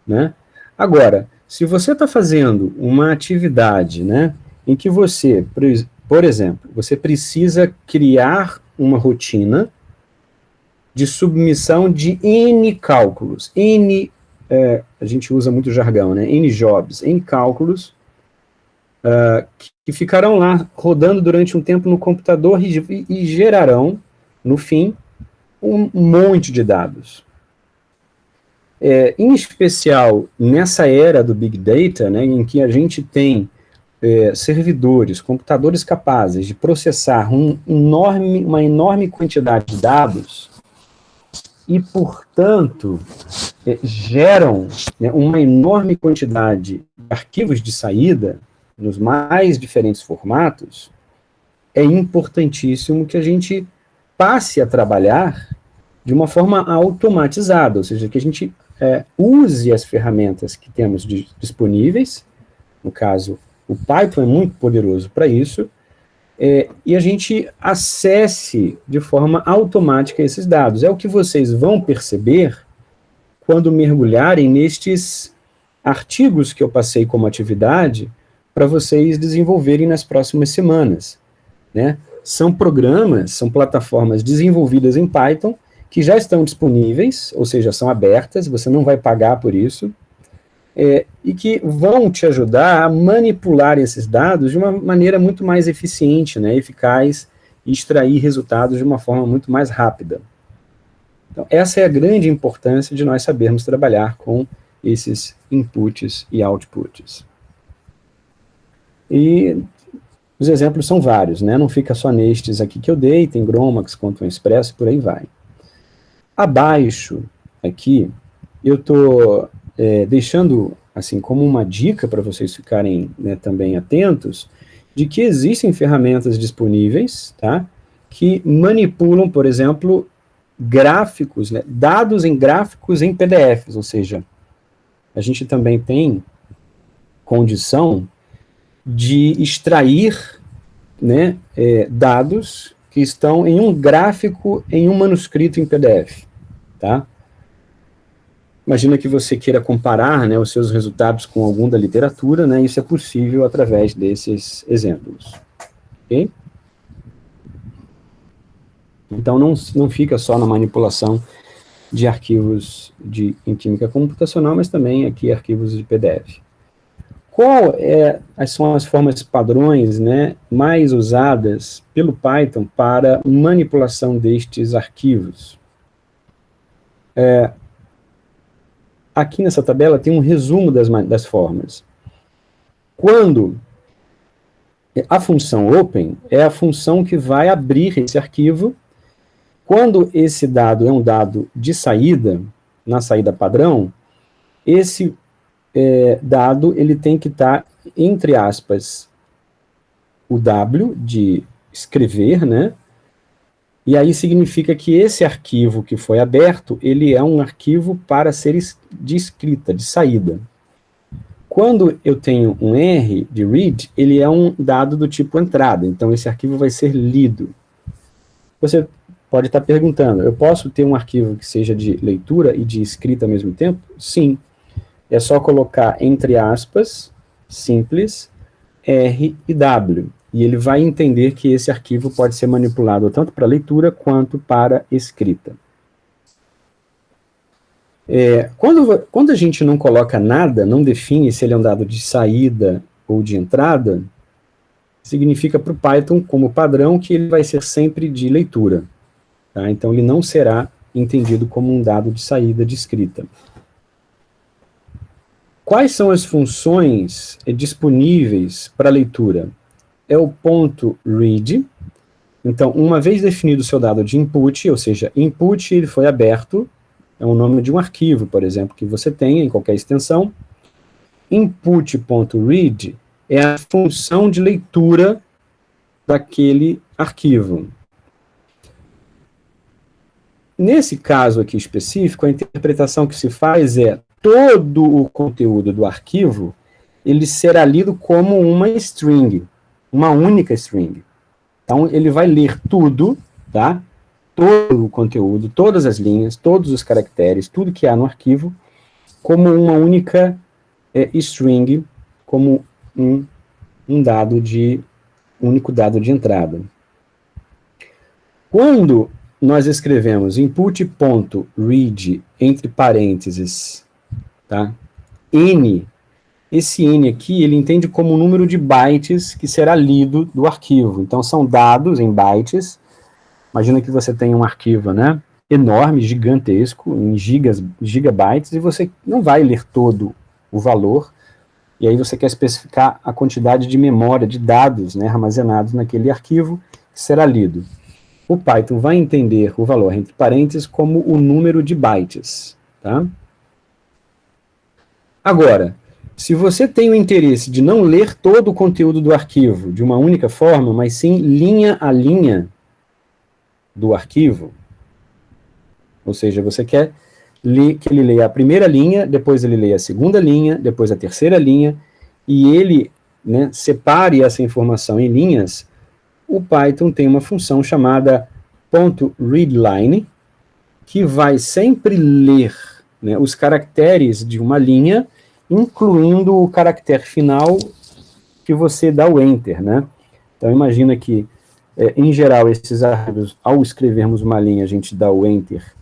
né? Agora, se você está fazendo uma atividade, né, em que você, por exemplo, você precisa criar uma rotina de submissão de N cálculos, a gente usa muito jargão, né, N jobs, N cálculos, que ficarão lá rodando durante um tempo no computador e gerarão, no fim, um monte de dados. Em especial, nessa era do Big Data, né, em que a gente tem servidores, computadores capazes de processar uma enorme quantidade de dados, e, portanto, geram, né, uma enorme quantidade de arquivos de saída, nos mais diferentes formatos, é importantíssimo que a gente passe a trabalhar de uma forma automatizada, ou seja, que a gente use as ferramentas que temos disponíveis, no caso, o Python é muito poderoso para isso, e a gente acesse de forma automática esses dados. É o que vocês vão perceber quando mergulharem nestes artigos que eu passei como atividade para vocês desenvolverem nas próximas semanas, né? São programas, são plataformas desenvolvidas em Python que já estão disponíveis, ou seja, são abertas, você não vai pagar por isso, e que vão te ajudar a manipular esses dados de uma maneira muito mais eficiente, né, eficaz, e extrair resultados de uma forma muito mais rápida. Então, essa é a grande importância de nós sabermos trabalhar com esses inputs e outputs. E os exemplos são vários, né, não fica só nestes aqui que eu dei, tem Gromax, Quantum Express, por aí vai. Abaixo, aqui, eu estou deixando, assim, como uma dica para vocês ficarem, né, também atentos, de que existem ferramentas disponíveis, tá, que manipulam, por exemplo, gráficos, né, dados em gráficos em PDFs, ou seja, a gente também tem condição de extrair, né, dados que estão em um gráfico, em um manuscrito em PDF, tá? Imagina que você queira comparar, né, os seus resultados com algum da literatura, né, isso é possível através desses exemplos, ok? Então, não fica só na manipulação de arquivos em química computacional, mas também aqui arquivos de PDF. São as formas padrões, né, mais usadas pelo Python para manipulação destes arquivos? Aqui nessa tabela tem um resumo das formas. Quando a função open é a função que vai abrir esse arquivo, quando esse dado é um dado de saída, na saída padrão, esse dado ele tem que estar, entre aspas, o W de escrever, né? E aí significa que esse arquivo que foi aberto, ele é um arquivo para ser de escrita, de saída. Quando eu tenho um R de read, ele é um dado do tipo entrada, então esse arquivo vai ser lido. Você pode estar perguntando, eu posso ter um arquivo que seja de leitura e de escrita ao mesmo tempo? Sim. É só colocar entre aspas, simples, R e W. E ele vai entender que esse arquivo pode ser manipulado tanto para leitura quanto para escrita. Quando a gente não coloca nada, não define se ele é um dado de saída ou de entrada, significa para o Python, como padrão, que ele vai ser sempre de leitura. Tá? Então, ele não será entendido como um dado de saída de escrita. Quais são as funções disponíveis para leitura? É o ponto .read. Então, uma vez definido o seu dado de input, ou seja, input ele foi aberto, é o nome de um arquivo, por exemplo, que você tenha em qualquer extensão. Input.read é a função de leitura daquele arquivo. Nesse caso aqui específico, a interpretação que se faz é todo o conteúdo do arquivo, ele será lido como uma string, uma única string. Então, ele vai ler tudo, tá? Todo o conteúdo, todas as linhas, todos os caracteres, tudo que há no arquivo, como uma única string, como um único dado de entrada. Quando nós escrevemos input.read, entre parênteses, tá? N, esse N aqui, ele entende como o número de bytes que será lido do arquivo. Então, são dados em bytes. Imagina que você tem um arquivo, né, enorme, gigantesco, em gigabytes, e você não vai ler todo o valor, e aí você quer especificar a quantidade de memória, de dados, né, armazenados naquele arquivo, que será lido. O Python vai entender o valor, entre parênteses, como o número de bytes, tá? Agora, se você tem o interesse de não ler todo o conteúdo do arquivo de uma única forma, mas sim linha a linha do arquivo, ou seja, você quer que ele leia a primeira linha, depois ele leia a segunda linha, depois a terceira linha, e ele, né, separe essa informação em linhas, o Python tem uma função chamada .readline, que vai sempre ler, né, os caracteres de uma linha, incluindo o caractere final que você dá o Enter, né? Então, imagina que, em geral, esses arquivos, ao escrevermos uma linha, a gente dá o Enter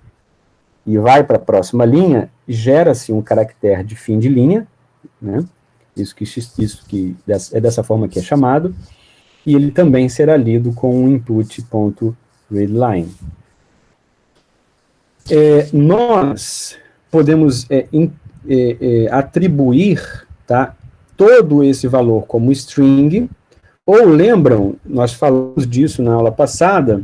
e vai para a próxima linha, gera-se um caractere de fim de linha, né? Isso que é dessa forma que é chamado, e ele também será lido com o input.readline. Nós podemos atribuir, tá, todo esse valor como string, ou lembram, nós falamos disso na aula passada,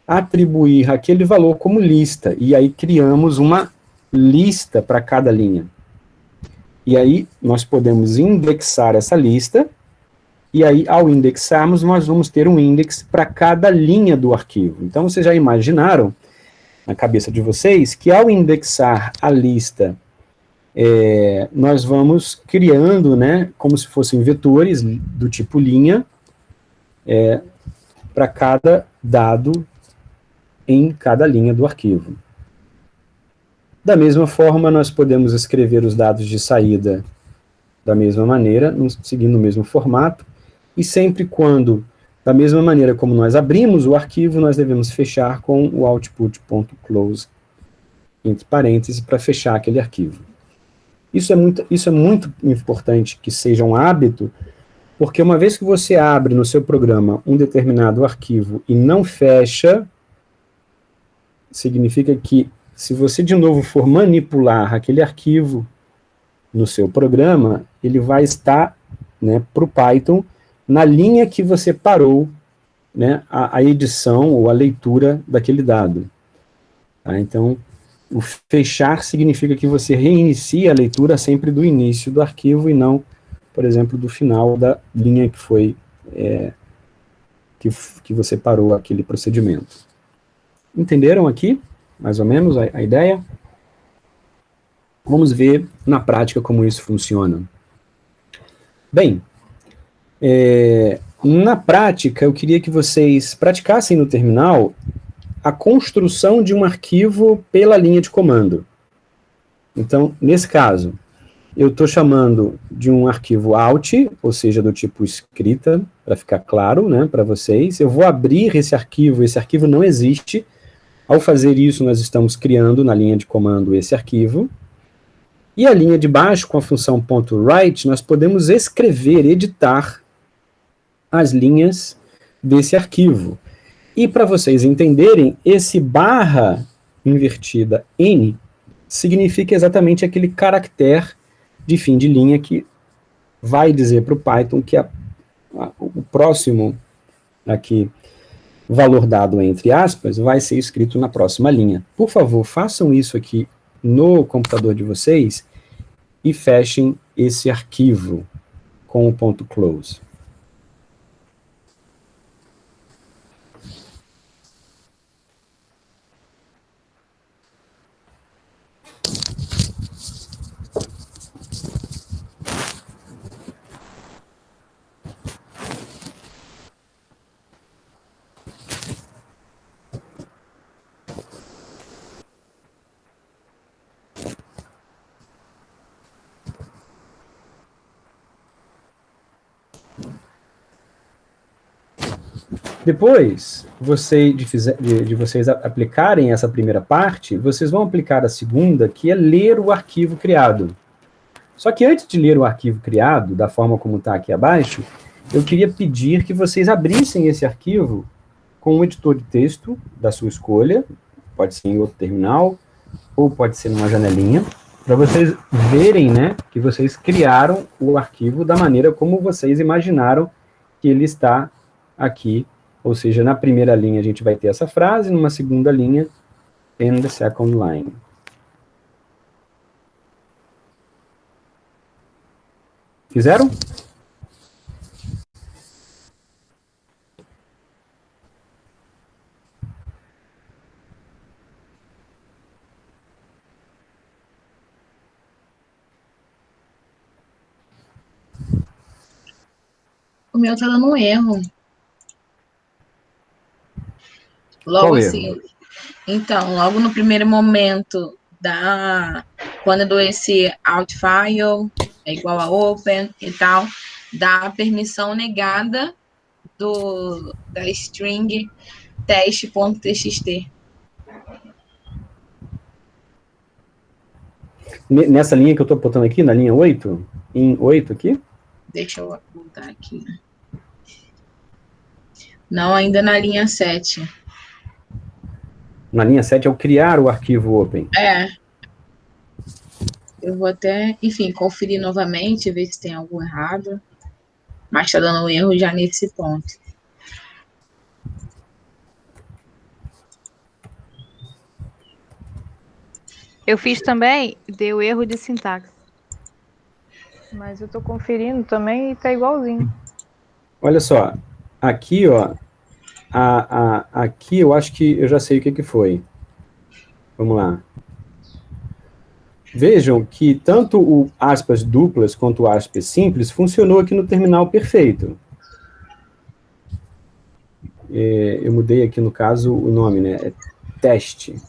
atribuir aquele valor como lista, e aí criamos uma lista para cada linha. E aí nós podemos indexar essa lista, e aí ao indexarmos nós vamos ter um index para cada linha do arquivo. Então vocês já imaginaram, na cabeça de vocês, que ao indexar a lista, nós vamos criando, né, como se fossem vetores do tipo linha, para cada dado em cada linha do arquivo. Da mesma forma, nós podemos escrever os dados de saída da mesma maneira, seguindo o mesmo formato, e sempre quando, da mesma maneira como nós abrimos o arquivo, nós devemos fechar com o output.close, entre parênteses, para fechar aquele arquivo. Isso é muito importante que seja um hábito, porque uma vez que você abre no seu programa um determinado arquivo e não fecha, significa que, se você de novo for manipular aquele arquivo no seu programa, ele vai estar, né, para o Python na linha que você parou, né, a edição ou a leitura daquele dado. Tá? Então, o fechar significa que você reinicia a leitura sempre do início do arquivo e não, por exemplo, do final da linha que foi que você parou aquele procedimento. Entenderam aqui, mais ou menos, a ideia? Vamos ver na prática como isso funciona. Bem, na prática, eu queria que vocês praticassem no terminal a construção de um arquivo pela linha de comando. Então, nesse caso, eu estou chamando de um arquivo out, ou seja, do tipo escrita, para ficar claro, né, para vocês. Eu vou abrir esse arquivo não existe. Ao fazer isso, nós estamos criando na linha de comando esse arquivo. E a linha de baixo, com a função .write, nós podemos escrever, editar as linhas desse arquivo. E para vocês entenderem, esse barra invertida N significa exatamente aquele caractere de fim de linha que vai dizer para o Python que o próximo aqui valor dado entre aspas vai ser escrito na próxima linha. Por favor, façam isso aqui no computador de vocês e fechem esse arquivo com o ponto close. Depois de vocês aplicarem essa primeira parte, vocês vão aplicar a segunda, que é ler o arquivo criado. Só que antes de ler o arquivo criado, da forma como está aqui abaixo, eu queria pedir que vocês abrissem esse arquivo com um editor de texto da sua escolha, pode ser em outro terminal, ou pode ser numa janelinha, para vocês verem, né, que vocês criaram o arquivo da maneira como vocês imaginaram que ele está aqui. Ou seja, na primeira linha a gente vai ter essa frase, numa segunda linha, in the second line. Fizeram? O meu tá dando um erro. Logo Qual assim, erro? então, logo no primeiro momento, quando eu dou esse out file, é igual a open e tal, dá a permissão negada da string teste.txt. Nessa linha que eu estou botando aqui, na linha 8, em 8 aqui? Deixa eu voltar aqui. Não, ainda na linha 7. Na linha 7 é o criar o arquivo open. Eu vou até, enfim, conferir novamente, ver se tem algo errado. Mas está dando um erro já nesse ponto. Eu fiz também, deu erro de sintaxe. Mas eu estou conferindo também e está igualzinho. Olha só, aqui, ó, aqui eu acho que eu já sei o que foi. Vamos lá. Vejam que tanto o aspas duplas quanto o aspas simples funcionou aqui no terminal perfeito. Eu mudei aqui, no caso, o nome, né? É teste.txt.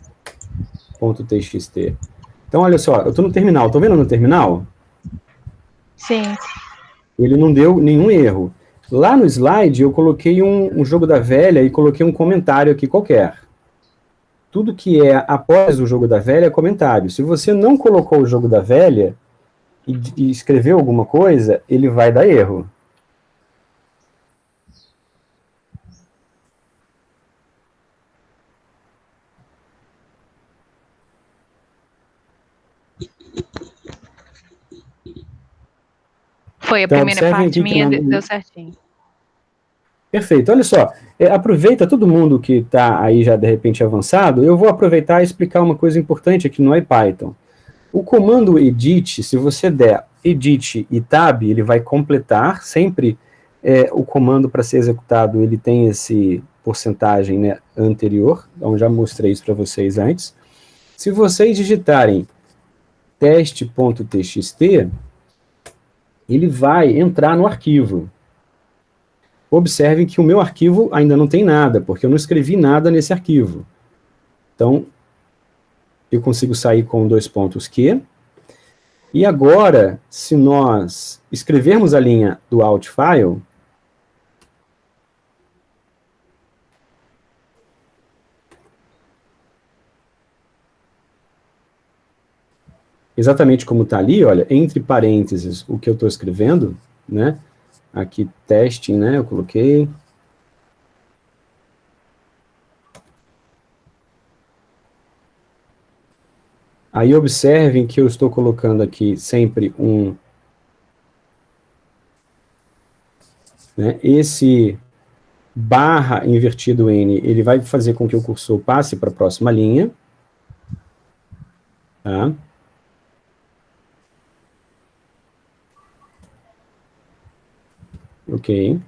Então, olha só, eu estou no terminal. Estão vendo no terminal? Sim. Ele não deu nenhum erro. Lá no slide, eu coloquei um jogo da velha e coloquei um comentário aqui qualquer. Tudo que é após o jogo da velha é comentário. Se você não colocou o jogo da velha e escreveu alguma coisa, ele vai dar erro. Foi a Então, primeira observem parte aqui que minha, deu certinho. Perfeito, olha só, aproveita todo mundo que está aí já de repente avançado, eu vou aproveitar e explicar uma coisa importante aqui no IPython. O comando edit, se você der edit e tab, ele vai completar sempre o comando para ser executado, ele tem esse porcentagem, né, anterior, então já mostrei isso para vocês antes. Se vocês digitarem teste.txt, ele vai entrar no arquivo. Observem que o meu arquivo ainda não tem nada, porque eu não escrevi nada nesse arquivo. Então, eu consigo sair com 2 pontos Q. E agora, se nós escrevermos a linha do out file, exatamente como está ali, olha, entre parênteses, o que eu estou escrevendo, né? Aqui, testing, né? Eu coloquei. Aí observem que eu estou colocando aqui sempre um... né, esse barra invertido N, ele vai fazer com que o cursor passe para a próxima linha. Tá? Ok.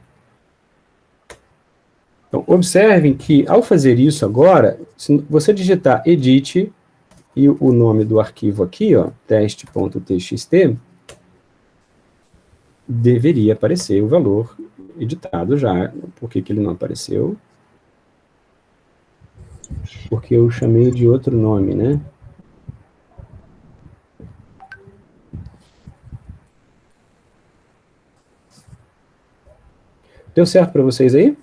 Então, observem que, ao fazer isso agora, se você digitar edit e o nome do arquivo aqui, ó, teste.txt, deveria aparecer o valor editado já. Por que ele não apareceu? Porque eu chamei de outro nome, né? Deu certo para vocês aí?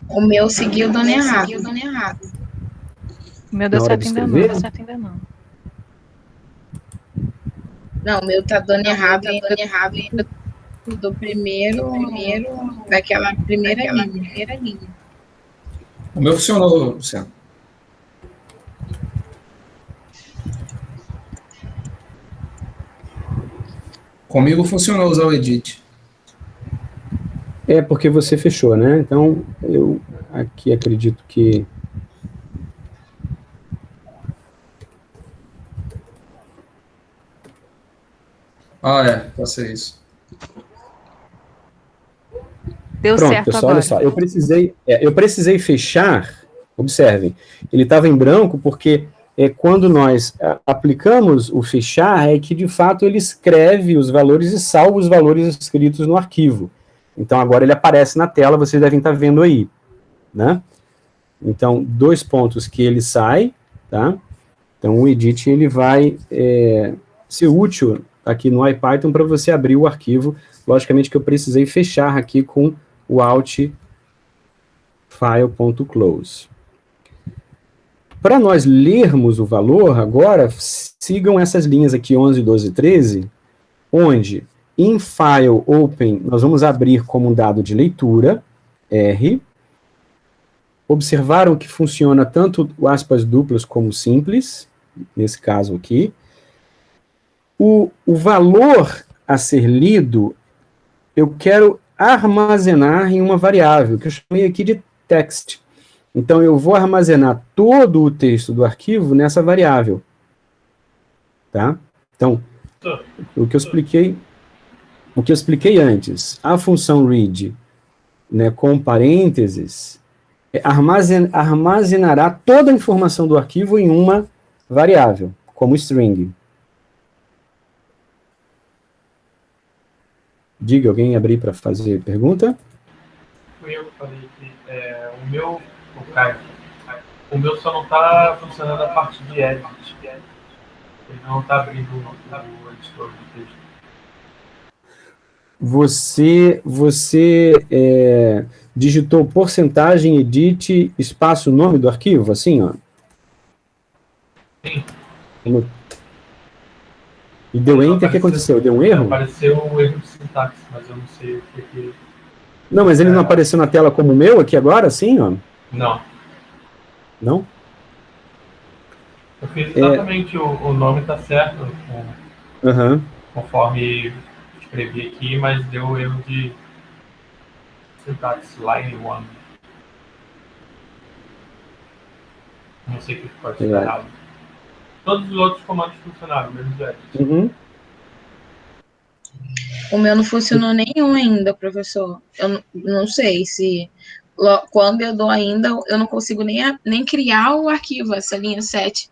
O meu seguiu dando errado. O meu deu Na hora certo de ainda não, escrever? deu certo ainda não. Não, o meu tá dando errado ainda do primeiro, daquela primeira linha. O meu funcionou, Luciano. Comigo funcionou usar o edit. É porque você fechou, né? Então, eu aqui acredito que... Ah, é, pode ser isso. Deu Pronto, certo pessoal, agora. olha só, eu precisei fechar, observem, ele estava em branco porque quando nós aplicamos o fechar, é que de fato ele escreve os valores e salva os valores escritos no arquivo. Então agora ele aparece na tela, vocês devem estar vendo aí, né? Então, 2 pontos que ele sai, tá? Então o edit ele vai ser útil aqui no IPython para você abrir o arquivo. Logicamente que eu precisei fechar aqui com o alt file.close. Para nós lermos o valor, agora, sigam essas linhas aqui, 11, 12 e 13, onde, em file open, nós vamos abrir como um dado de leitura, R. Observaram que funciona tanto o aspas duplas como simples, nesse caso aqui. O valor a ser lido, eu quero armazenar em uma variável, que eu chamei aqui de text. Então, eu vou armazenar todo o texto do arquivo nessa variável. Tá? Então, o que eu expliquei antes, a função read, né, com parênteses, armazenará toda a informação do arquivo em uma variável, como string. Diga, alguém abrir para fazer pergunta? Foi eu que falei que o meu só não está funcionando a parte de edit. Ele não está abrindo o editor de texto. Você digitou porcentagem, edit, espaço, nome do arquivo, assim, ó? Sim. E deu enter, o que aconteceu? Deu um erro? Apareceu um erro de sintaxe, mas eu não sei o que... Não, mas ele não apareceu na tela como o meu aqui agora, assim, ó? Não. Não? Eu fiz exatamente o nome está certo, conforme escrevi aqui, mas deu erro de sintaxe, line 1. Não sei o que pode ser errado. Todos os outros comandos funcionaram, menos edit. O meu não funcionou nenhum ainda, professor. Eu não sei se quando eu dou ainda, eu não consigo nem criar o arquivo, essa linha 7.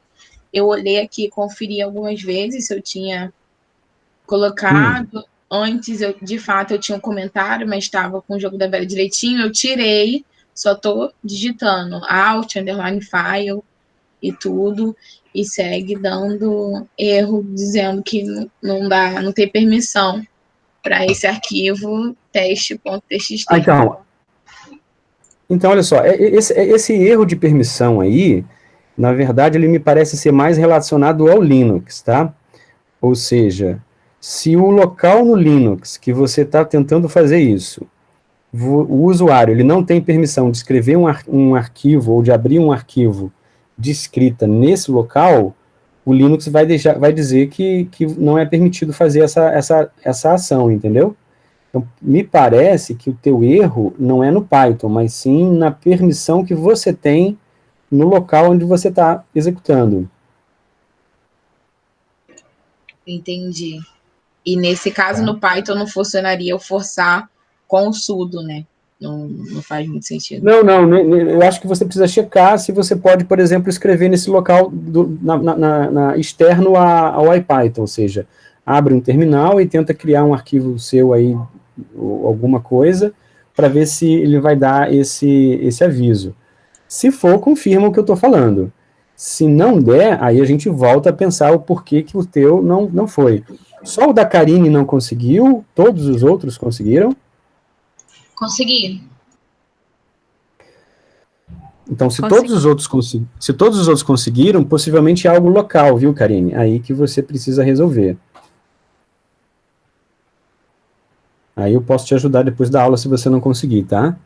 Eu olhei aqui, conferi algumas vezes se eu tinha colocado. Antes, de fato, eu tinha um comentário, mas estava com o jogo da velha direitinho. Eu tirei, só estou digitando alt, underline file e tudo, e segue dando erro, dizendo que não dá, não tem permissão para esse arquivo teste.txt. Então, olha só, esse erro de permissão aí, na verdade, ele me parece ser mais relacionado ao Linux, tá? Ou seja, se o local no Linux que você está tentando fazer isso, o usuário ele não tem permissão de escrever um arquivo ou de abrir um arquivo de escrita nesse local, o Linux vai dizer que não é permitido fazer essa ação, entendeu? Então, me parece que o teu erro não é no Python, mas sim na permissão que você tem no local onde você está executando. Entendi. E nesse caso, no Python, não funcionaria eu forçar com o sudo, né? Não faz muito sentido. Não, eu acho que você precisa checar se você pode, por exemplo, escrever nesse local externo ao IPython, ou seja, abre um terminal e tenta criar um arquivo seu aí, ou alguma coisa, para ver se ele vai dar esse aviso. Se for, confirma o que eu estou falando. Se não der, aí a gente volta a pensar o porquê que o teu não foi. Só o da Karine não conseguiu, todos os outros conseguiram? Consegui. Então, se todos os outros conseguiram, possivelmente é algo local, viu, Karine? Aí que você precisa resolver. Aí eu posso te ajudar depois da aula se você não conseguir, tá?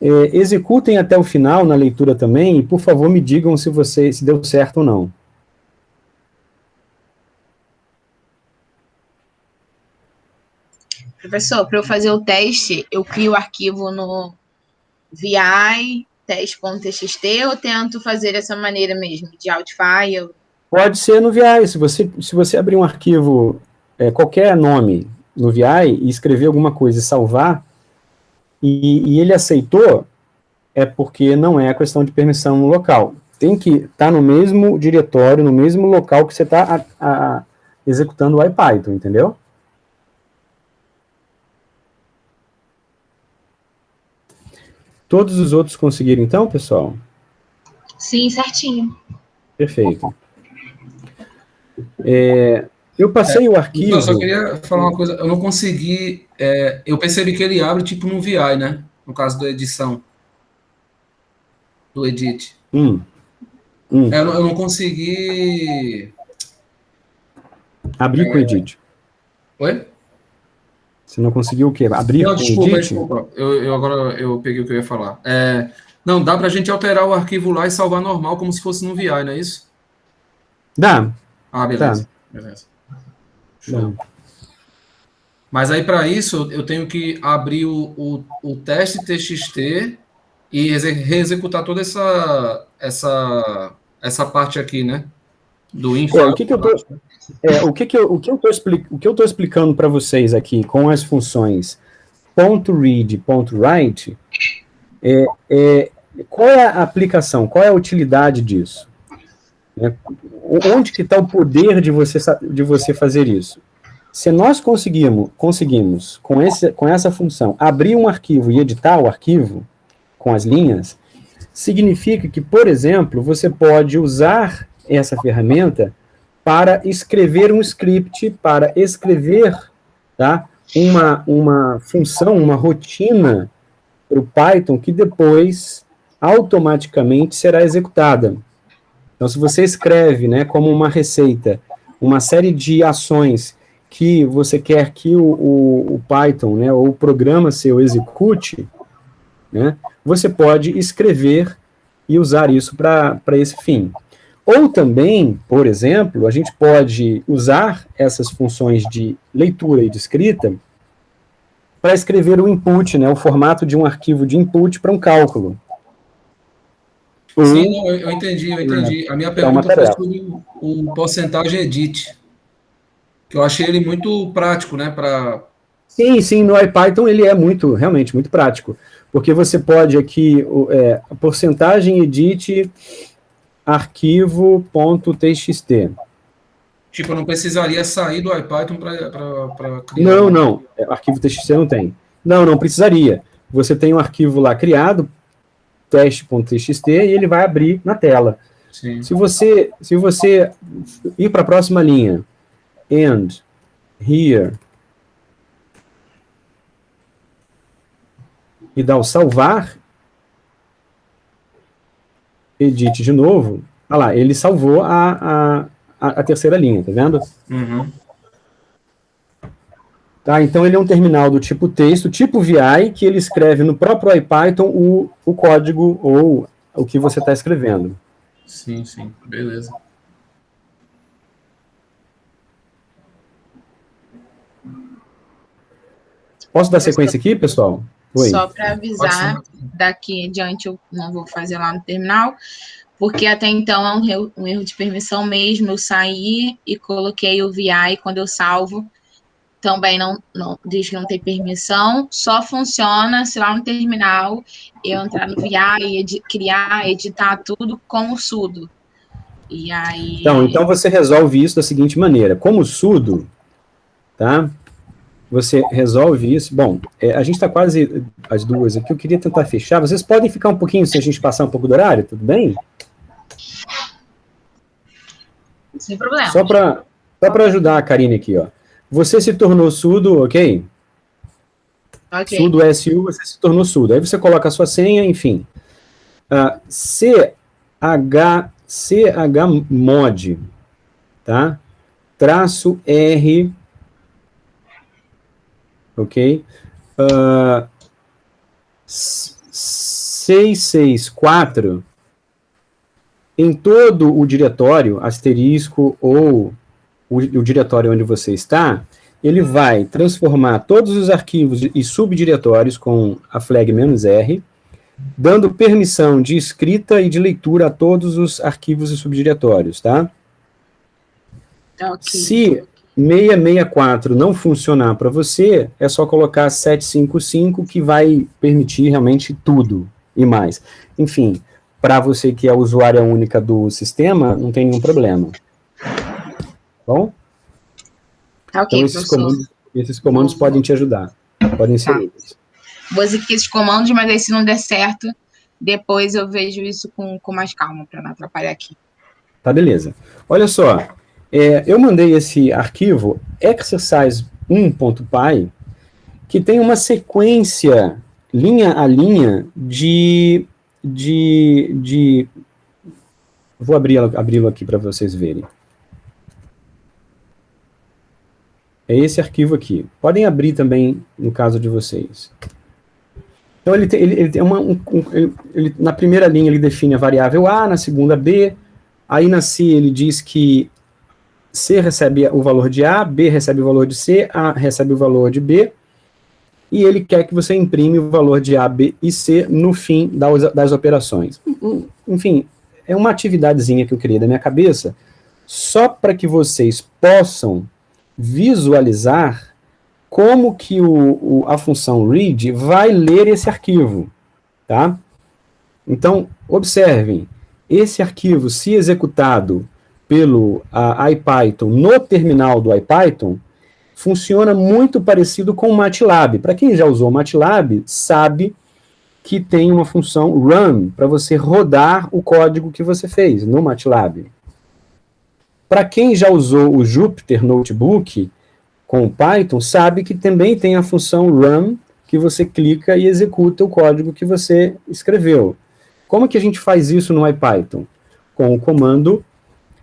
Executem até o final na leitura também, e por favor me digam se deu certo ou não. Professor, para eu fazer o teste, eu crio o arquivo no VI, teste.txt, ou tento fazer dessa maneira mesmo, de outfile? Pode ser no VI. Se você abrir um arquivo, qualquer nome no VI, e escrever alguma coisa e salvar, e ele aceitou, é porque não é a questão de permissão no local. Tem que estar no mesmo diretório, no mesmo local que você está executando o IPython, entendeu? Todos os outros conseguiram, então, pessoal? Sim, certinho. Perfeito. Eu passei o arquivo... Eu só queria falar uma coisa. Eu não consegui... eu percebi que ele abre tipo no VI, né? No caso da edição. Do edit. Eu não consegui... Abrir com o edit. Oi? Você não conseguiu o quê? Abrir com o edit? Desculpa. Agora eu peguei o que eu ia falar. Não, dá pra gente alterar o arquivo lá e salvar normal, como se fosse no VI, não é isso? Dá. Beleza. Tá. Beleza. Show. Mas aí, para isso, eu tenho que abrir o teste TXT e reexecutar toda essa parte aqui, né? Do info. O que eu estou explicando para vocês aqui com as funções .read, .write, qual é a aplicação, qual é a utilidade disso? Onde que está o poder de você fazer isso? Se nós conseguimos com essa função, abrir um arquivo e editar o arquivo com as linhas, significa que, por exemplo, você pode usar essa ferramenta para escrever um script, para escrever, tá, uma função, uma rotina para o Python que depois automaticamente será executada. Então, se você escreve, né, como uma receita, uma série de ações que você quer que o Python, né, ou o programa seu execute, né, você pode escrever e usar isso para esse fim. Ou também, por exemplo, a gente pode usar essas funções de leitura e de escrita para escrever o input, né, o formato de um arquivo de input para um cálculo. Sim, não, eu entendi. A minha pergunta foi sobre o porcentagem edit. Eu achei ele muito prático, né? Sim, no IPython ele é realmente muito prático, porque você pode aqui, a porcentagem edit arquivo.txt. Tipo, eu não precisaria sair do IPython para criar. Não, arquivo TXT não tem. Não precisaria. Você tem um arquivo lá criado, teste.txt, e ele vai abrir na tela. Sim. Se você ir para a próxima linha, and here, e dar o salvar, edit de novo, olha lá, ele salvou a terceira linha, tá vendo? Uhum. Tá, então ele é um terminal do tipo texto, tipo VI, que ele escreve no próprio IPython o código ou o que você está escrevendo. Sim, beleza. Posso dar sequência aqui, pessoal? Oi. Só para avisar, daqui em diante eu não vou fazer lá no terminal, porque até então é um erro de permissão mesmo. Eu saí e coloquei o VI, quando eu salvo, também não diz que não tem permissão, só funciona se lá no terminal eu entrar no VI, criar, editar tudo com o sudo. E aí... Então você resolve isso da seguinte maneira, como sudo, tá? Você resolve isso. Bom, a gente está quase às 2 aqui, eu queria tentar fechar. Vocês podem ficar um pouquinho, se a gente passar um pouco do horário, tudo bem? Sem problema. Só para ajudar a Karine aqui, ó. Você se tornou sudo, ok? Ok. Sudo SU, você se tornou sudo. Aí você coloca a sua senha, enfim. chmod, tá? Traço R, ok? 664, em todo o diretório, asterisco ou o diretório onde você está, ele vai transformar todos os arquivos e subdiretórios com a flag "-r", dando permissão de escrita e de leitura a todos os arquivos e subdiretórios, tá? Ok. Se 664 não funcionar para você, é só colocar 755, que vai permitir realmente tudo e mais. Enfim, para você que é usuária única do sistema, não tem nenhum problema. Bom? Tá ok, então, esses comandos podem te ajudar. Podem ser úteis. Vou executar esses comandos, mas aí se não der certo, depois eu vejo isso com mais calma, para não atrapalhar aqui. Tá, beleza. Olha só, eu mandei esse arquivo exercise1.py, que tem uma sequência, linha a linha, vou abri-lo aqui para vocês verem. É esse arquivo aqui. Podem abrir também, no caso de vocês. Então, ele tem na primeira linha ele define a variável A, na segunda B, aí na C ele diz que C recebe o valor de A, B recebe o valor de C, A recebe o valor de B, e ele quer que você imprime o valor de A, B e C no fim das operações. Enfim, é uma atividadezinha que eu criei da minha cabeça, só para que vocês possam visualizar como que a função read vai ler esse arquivo, tá? Então, observem, esse arquivo, se executado pelo IPython no terminal do IPython, funciona muito parecido com o MATLAB. Para quem já usou o MATLAB, sabe que tem uma função run para você rodar o código que você fez no MATLAB. Para quem já usou o Jupyter Notebook com o Python, sabe que também tem a função run, que você clica e executa o código que você escreveu. Como que a gente faz isso no IPython? Com o comando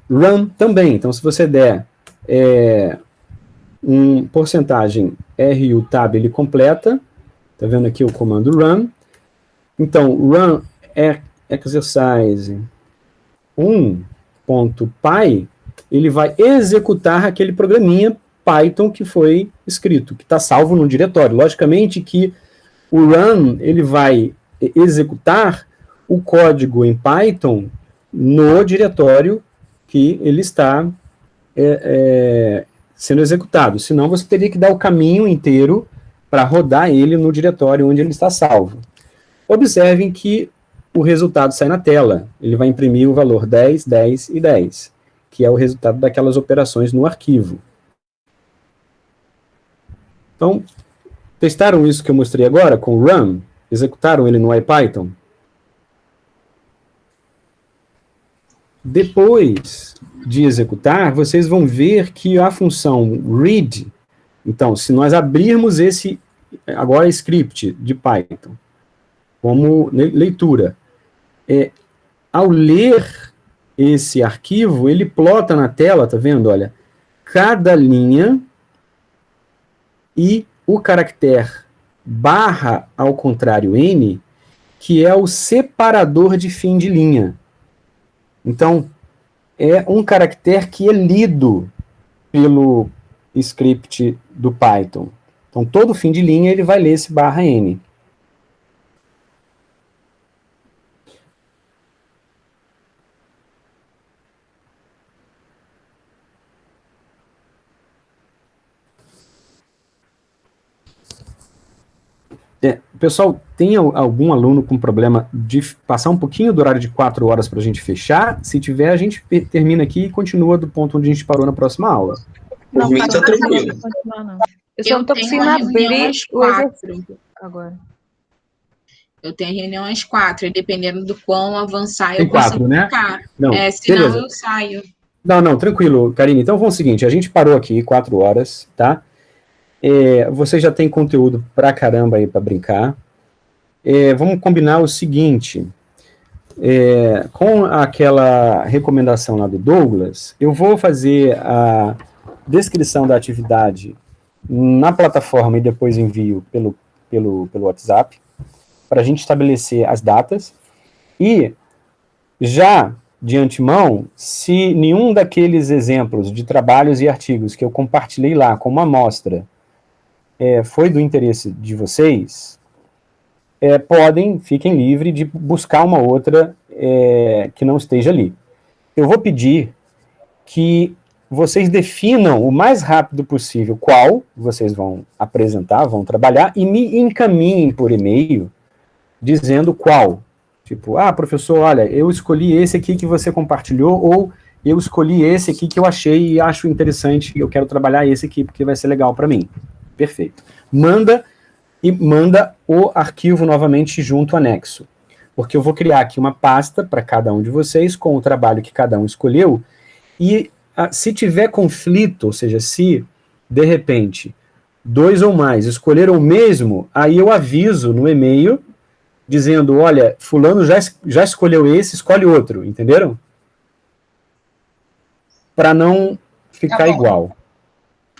run também. Então, se você der porcentagem RU tab, ele completa. Tá vendo aqui o comando run. Então, run exercise 1.py, ele vai executar aquele programinha Python que foi escrito, que está salvo no diretório. Logicamente que o run, ele vai executar o código em Python no diretório que ele está sendo executado. Senão você teria que dar o caminho inteiro para rodar ele no diretório onde ele está salvo. Observem que o resultado sai na tela. Ele vai imprimir o valor 10, 10 e 10, que é o resultado daquelas operações no arquivo. Então, testaram isso que eu mostrei agora com o run? Executaram ele no IPython? Depois de executar, vocês vão ver que a função read, então, se nós abrirmos esse, agora script de Python, como leitura, ao ler esse arquivo, ele plota na tela, tá vendo? Olha, cada linha e o caractere barra ao contrário N, que é o separador de fim de linha. Então, é um caractere que é lido pelo script do Python. Então, todo fim de linha ele vai ler esse barra N. Pessoal, tem algum aluno com problema de passar um pouquinho do horário de 4 horas para a gente fechar? Se tiver, a gente termina aqui e continua do ponto onde a gente parou na próxima aula. Não, tá tranquilo. Não. Eu só não tô conseguindo abrir o exercício agora. Eu tenho reunião às 4, e dependendo do quão avançar, Tem eu consigo 4, né? ficar. Não, Senão beleza. eu saio. Não, tranquilo, Karine. Então, vamos ao seguinte, a gente parou aqui 4 horas, tá? Você já tem conteúdo pra caramba aí pra brincar. Vamos combinar o seguinte, com aquela recomendação lá do Douglas, eu vou fazer a descrição da atividade na plataforma e depois envio pelo WhatsApp, para a gente estabelecer as datas, e já de antemão, se nenhum daqueles exemplos de trabalhos e artigos que eu compartilhei lá como amostra foi do interesse de vocês, fiquem livres de buscar uma outra que não esteja ali. Eu vou pedir que vocês definam o mais rápido possível qual vocês vão apresentar, vão trabalhar, e me encaminhem por e-mail dizendo qual. Tipo, professor, olha, eu escolhi esse aqui que você compartilhou, ou eu escolhi esse aqui que eu achei e acho interessante, eu quero trabalhar esse aqui porque vai ser legal para mim. Perfeito. Manda o arquivo novamente junto ao anexo, porque eu vou criar aqui uma pasta para cada um de vocês, com o trabalho que cada um escolheu, e se tiver conflito, ou seja, se, de repente, 2 ou mais escolheram o mesmo, aí eu aviso no e-mail, dizendo, olha, fulano já escolheu esse, escolhe outro, entenderam? Para não ficar igual.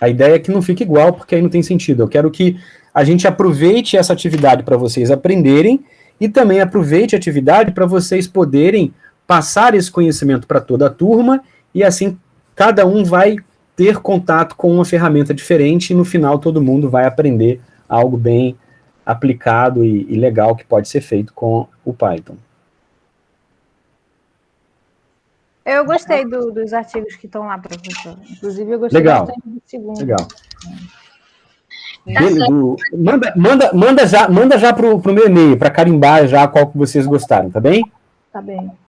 A ideia é que não fique igual, porque aí não tem sentido. Eu quero que a gente aproveite essa atividade para vocês aprenderem, e também aproveite a atividade para vocês poderem passar esse conhecimento para toda a turma, e assim cada um vai ter contato com uma ferramenta diferente, e no final todo mundo vai aprender algo bem aplicado e legal que pode ser feito com o Python. Eu gostei dos artigos que estão lá, professor. Inclusive, eu gostei Legal. bastante do segundo. Legal. Manda já pro meu e-mail, para carimbar já qual que vocês gostaram, tá bem? Tá bem.